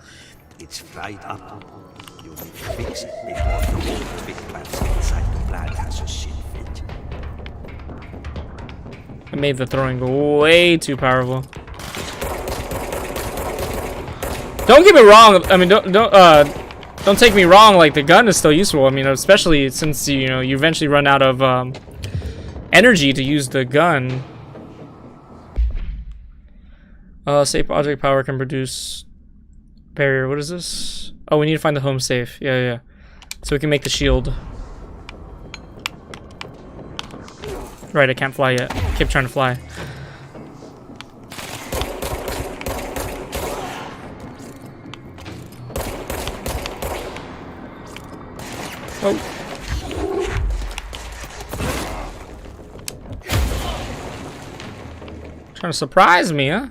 It's right up. You need to fix it before the whole big plants inside the plant has a shit fit. It made the throwing way too powerful. Don't get me wrong. I mean, don't take me wrong. Like, the gun is still useful. I mean, especially since you eventually run out of energy to use the gun. Safe object power can produce barrier. What is this? Oh, we need to find the home safe. Yeah. So we can make the shield. Right, I can't fly yet. I keep trying to fly. Oh. Trying to surprise me, huh?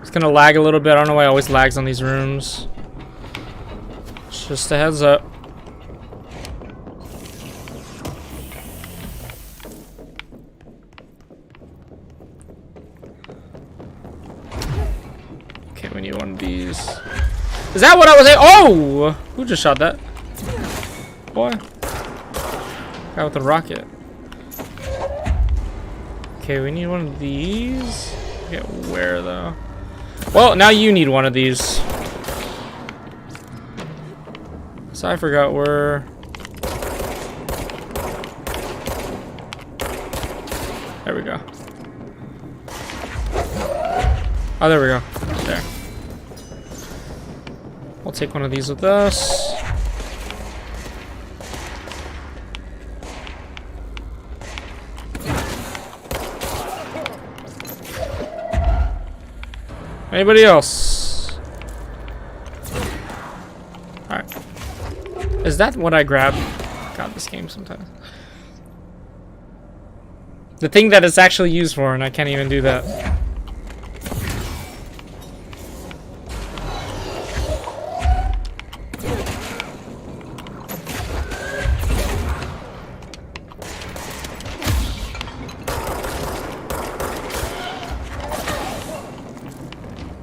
It's gonna lag a little bit. I don't know why it always lags on these rooms. Just a heads up. Okay, we need one of these. Is that what I was saying? Oh! Who just shot that? Boy. Guy with the rocket. Okay, we need one of these. I forget where though. Well, now you need one of these. So I forgot where. There we go. Oh, there we go. There. We'll take one of these with us. Anybody else? Alright. Is that what I grabbed? God, this game sometimes. The thing that it's actually used for, and I can't even do that.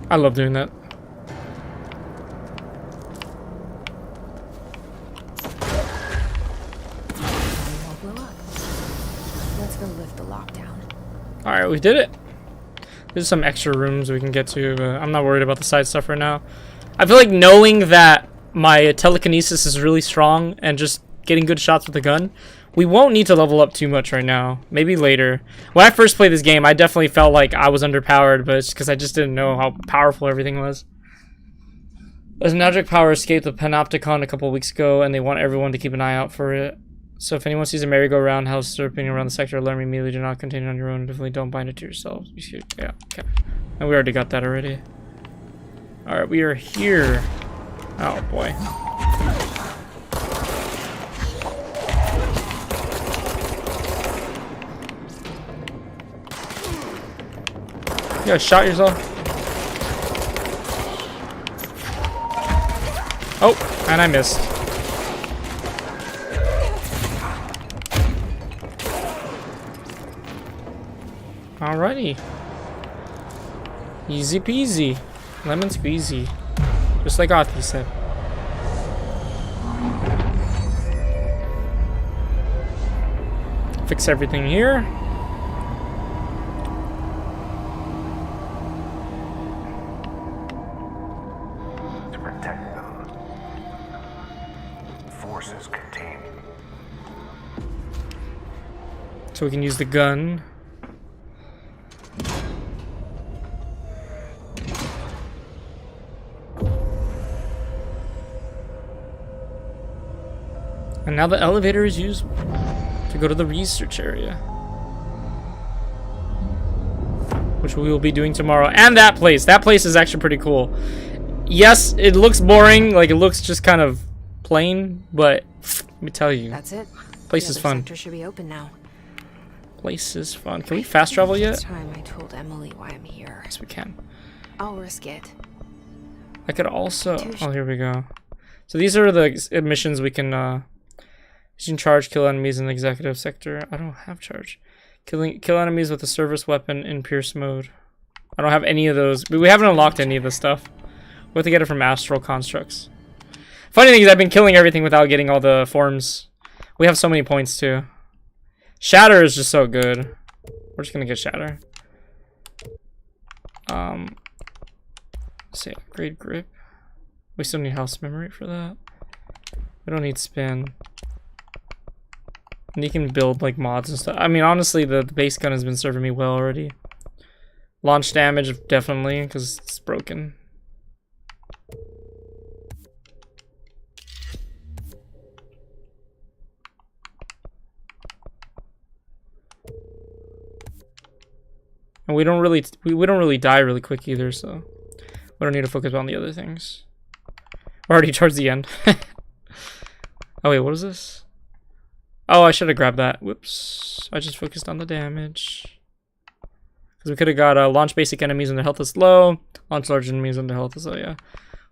I love doing that. Alright, we did it. There's some extra rooms we can get to, but I'm not worried about the side stuff right now. I feel like knowing that my telekinesis is really strong and just getting good shots with the gun, we won't need to level up too much right now. Maybe later. When I first played this game, I definitely felt like I was underpowered, but it's because I just didn't know how powerful everything was. As an object power escaped the Panopticon a couple weeks ago, and they want everyone to keep an eye out for it. So if anyone sees a merry-go-round house surfing around the sector, alarm immediately. Do not contain it on your own. Definitely don't bind it to yourselves. Yeah, okay. And we already got that already. Alright, we are here. Oh boy. You guys shot yourself? Oh, and I missed. Alrighty. Easy peasy. Lemon squeezy. Just like Ati said. Fix everything here. To protect them. Forces contained. So we can use the gun. And now the elevator is used to go to the research area, which we will be doing tomorrow. And that place is actually pretty cool. Yes, it looks boring, like it looks just kind of plain, but let me tell you, That's it. Place is fun. Sector should be open now. Place is fun. Can we fast travel yet? This time I told Emily why I'm here. Yes, we can. I'll risk it. I could also. Oh, here we go. So these are the missions we can. You can charge, kill enemies in the executive sector. I don't have charge. Kill enemies with a service weapon in Pierce mode. I don't have any of those. But we haven't unlocked any of this stuff. We have to get it from Astral Constructs. Funny thing is I've been killing everything without getting all the forms. We have so many points too. Shatter is just so good. We're just gonna get Shatter. Let's see, upgrade grip. We still need house memory for that. We don't need spin. And you can build like mods and stuff. I mean, honestly, the base gun has been serving me well already. Launch damage, definitely, because it's broken. And we don't really die really quick either, so we don't need to focus on the other things. We're already towards the end. Oh wait, what is this? Oh, I should have grabbed that. Whoops. I just focused on the damage. Because we could have got launch basic enemies when their health is low. Launch large enemies when their health is low, yeah.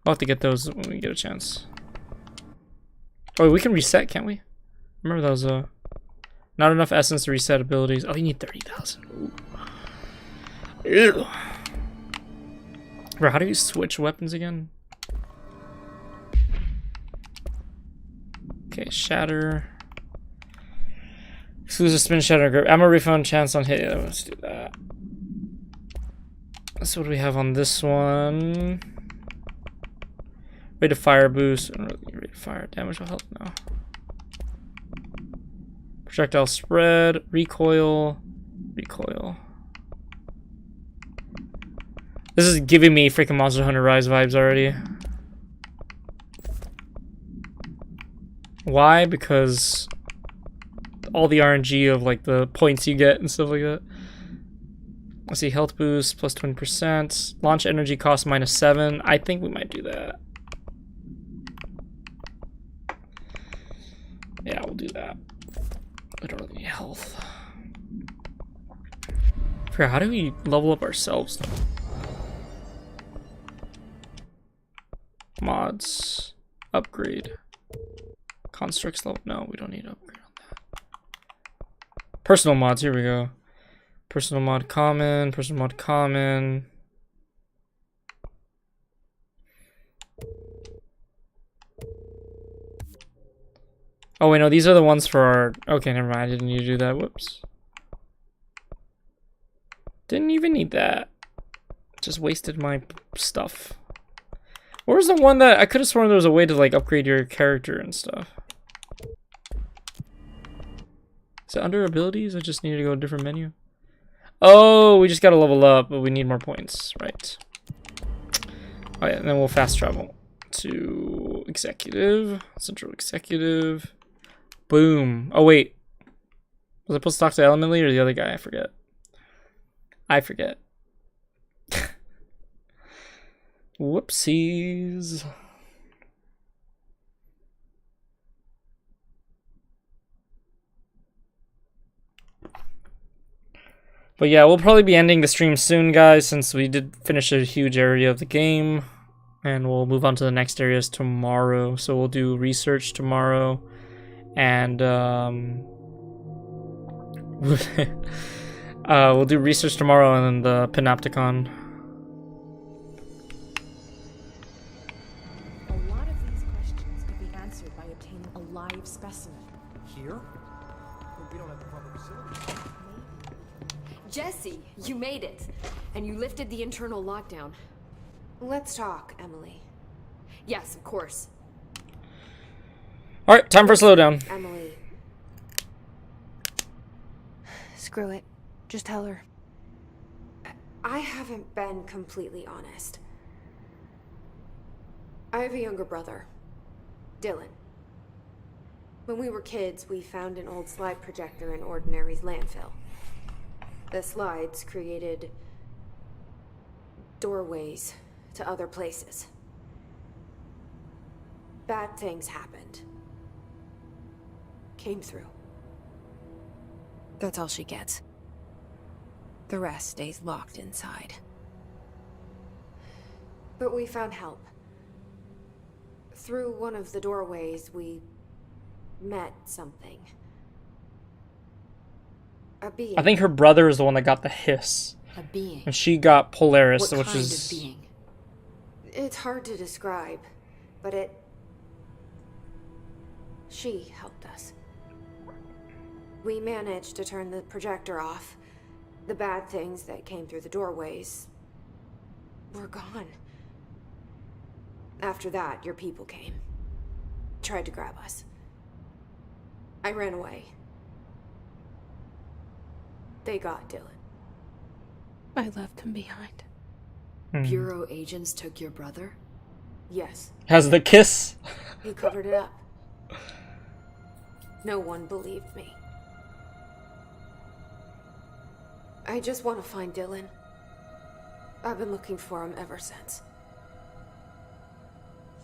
We'll have to get those when we get a chance. Oh, we can reset, can't we? Remember that was not enough essence to reset abilities. Oh, you need 30,000. Ew. Bro, how do you switch weapons again? Okay, shatter. Exclusive spin, shatter, grip. Ammo refund, chance on hit. Yeah, let's do that. That's what we have on this one. Rate of fire boost. Rate of fire damage will help now. Projectile spread, recoil, recoil. This is giving me freaking Monster Hunter Rise vibes already. Why? Because all the RNG of like the points you get and stuff like that. Let's see, health boost plus 20%. Launch energy cost -7. I think we might do that. Yeah, we'll do that. We don't really need health. I forgot, how do we level up ourselves though? Mods. Upgrade. Constructs level. No, we don't need to upgrade on that. Personal mods, here we go. Personal mod common, personal mod common. Oh wait, no, these are the ones for our... Okay, never mind, I didn't need to do that, whoops. Didn't even need that. Just wasted my stuff. Where's the one that I could have sworn there was a way to like upgrade your character and stuff? Is it under abilities? I just need to go to a different menu. Oh, we just gotta level up, but we need more points, right? Oh yeah, and then we'll fast travel to executive, central executive. Boom. Oh wait, was I supposed to talk to Elementally or the other guy? I forget. Whoopsies. But yeah, we'll probably be ending the stream soon, guys, since we did finish a huge area of the game. And we'll move on to the next areas tomorrow. So we'll do research tomorrow. And we'll do research tomorrow and then the Panopticon. A lot of these questions could be answered by obtaining a live specimen. Here? We don't have the proper facilities. Jesse, you made it. And you lifted the internal lockdown. Let's talk, Emily. Yes, of course. Alright, time for slowdown. Emily. Screw it. Just tell her. I haven't been completely honest. I have a younger brother, Dylan. When we were kids, we found an old slide projector in Ordinary's landfill. The slides created doorways to other places. Bad things happened. Came through. That's all she gets. The rest stays locked inside. But we found help. Through one of the doorways, we met something. A being. I think her brother is the one that got the hiss. A being. And she got Polaris, What which kind is... of being? It's hard to describe, but she helped us. We managed to turn the projector off. The bad things that came through the doorways were gone. After that, your people came. Tried to grab us. I ran away. They got Dylan. I left him behind. Bureau agents took your brother? Yes. Has the kiss? He covered it up. No one believed me. I just want to find Dylan. I've been looking for him ever since.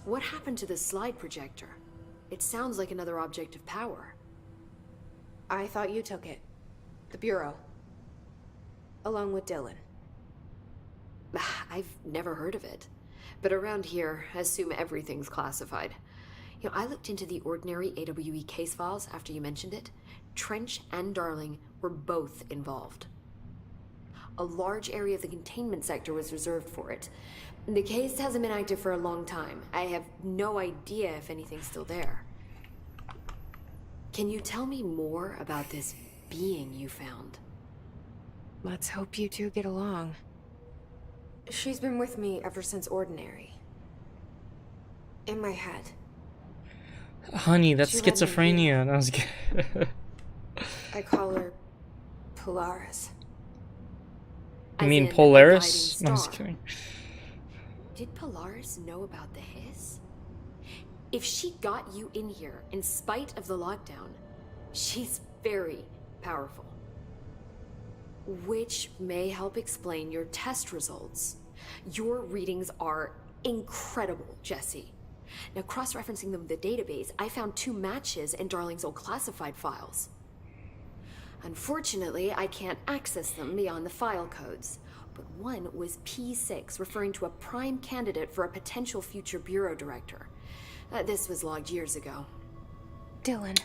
What happened to the slide projector? It sounds like another object of power. I thought you took it. The Bureau. Along with Dylan. I've never heard of it. But around here, I assume everything's classified. You know, I looked into the Ordinary AWE case files after you mentioned it. Trench and Darling were both involved. A large area of the containment sector was reserved for it. The case hasn't been active for a long time. I have no idea if anything's still there. Can you tell me more about this being you found? Let's hope you two get along. She's been with me ever since Ordinary. In my head. Honey, that's She let me schizophrenia. That was good. I call her Polaris. You As mean in a Polaris? guiding No, I'm just star. kidding. Did Polaris know about the hiss? If she got you in here in spite of the lockdown, she's very powerful. Which may help explain your test results. Your readings are incredible, Jesse. Now, cross-referencing them with the database, I found 2 matches in Darling's old classified files. Unfortunately, I can't access them beyond the file codes. But one was P6, referring to a prime candidate for a potential future bureau director. This was logged years ago. Dylan.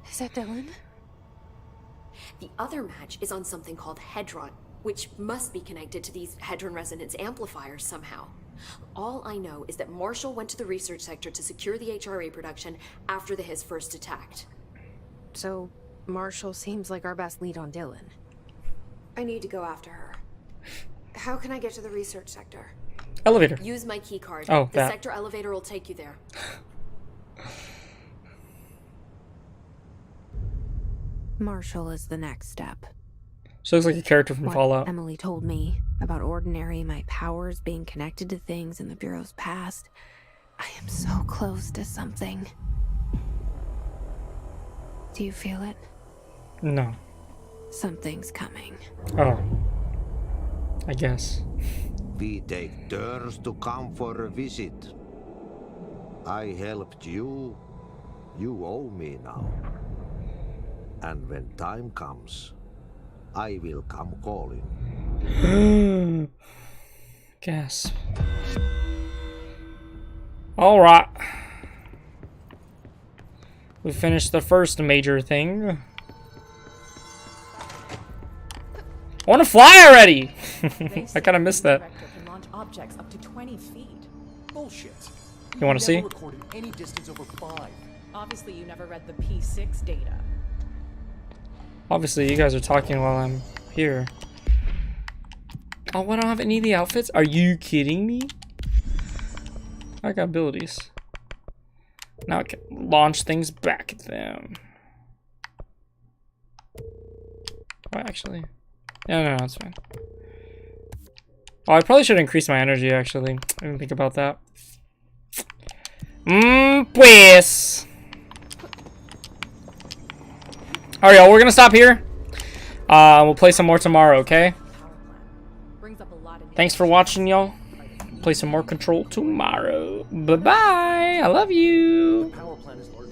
Is that Dylan? The other match is on something called Hedron, which must be connected to these Hedron resonance amplifiers somehow. All I know is that Marshall went to the research sector to secure the HRA production after the hiss first attacked. So, Marshall seems like our best lead on Dylan. I need to go after her. How can I get to the research sector? Elevator. Use my key card. Oh, the that. sector elevator will take you there. Marshall is the next step. She looks like a character from What Fallout. Emily told me about Ordinary, my powers being connected to things in the Bureau's past. I am so close to something. Do you feel it? No. Something's coming. Oh. I guess. We take turns to come for a visit. I helped you. You owe me now. And when time comes, I will come calling. Gasp. Alright. We finished the first major thing. I want to fly already! I kind of missed that. Can launch objects up to 20 feet. Bullshit. You want to see? Never recorded any distance over 5. Obviously, you never read the P6 data. Obviously, you guys are talking while I'm here. Oh, I don't have any of the outfits? Are you kidding me? I got abilities. Now I can launch things back at them. Oh, actually. No, it's fine. Oh, I probably should increase my energy, actually. I didn't think about that. Pues. Alright, y'all, we're gonna stop here. We'll play some more tomorrow, okay? Thanks for watching, y'all. Play some more Control tomorrow. Bye-bye. I love you. The power plant is large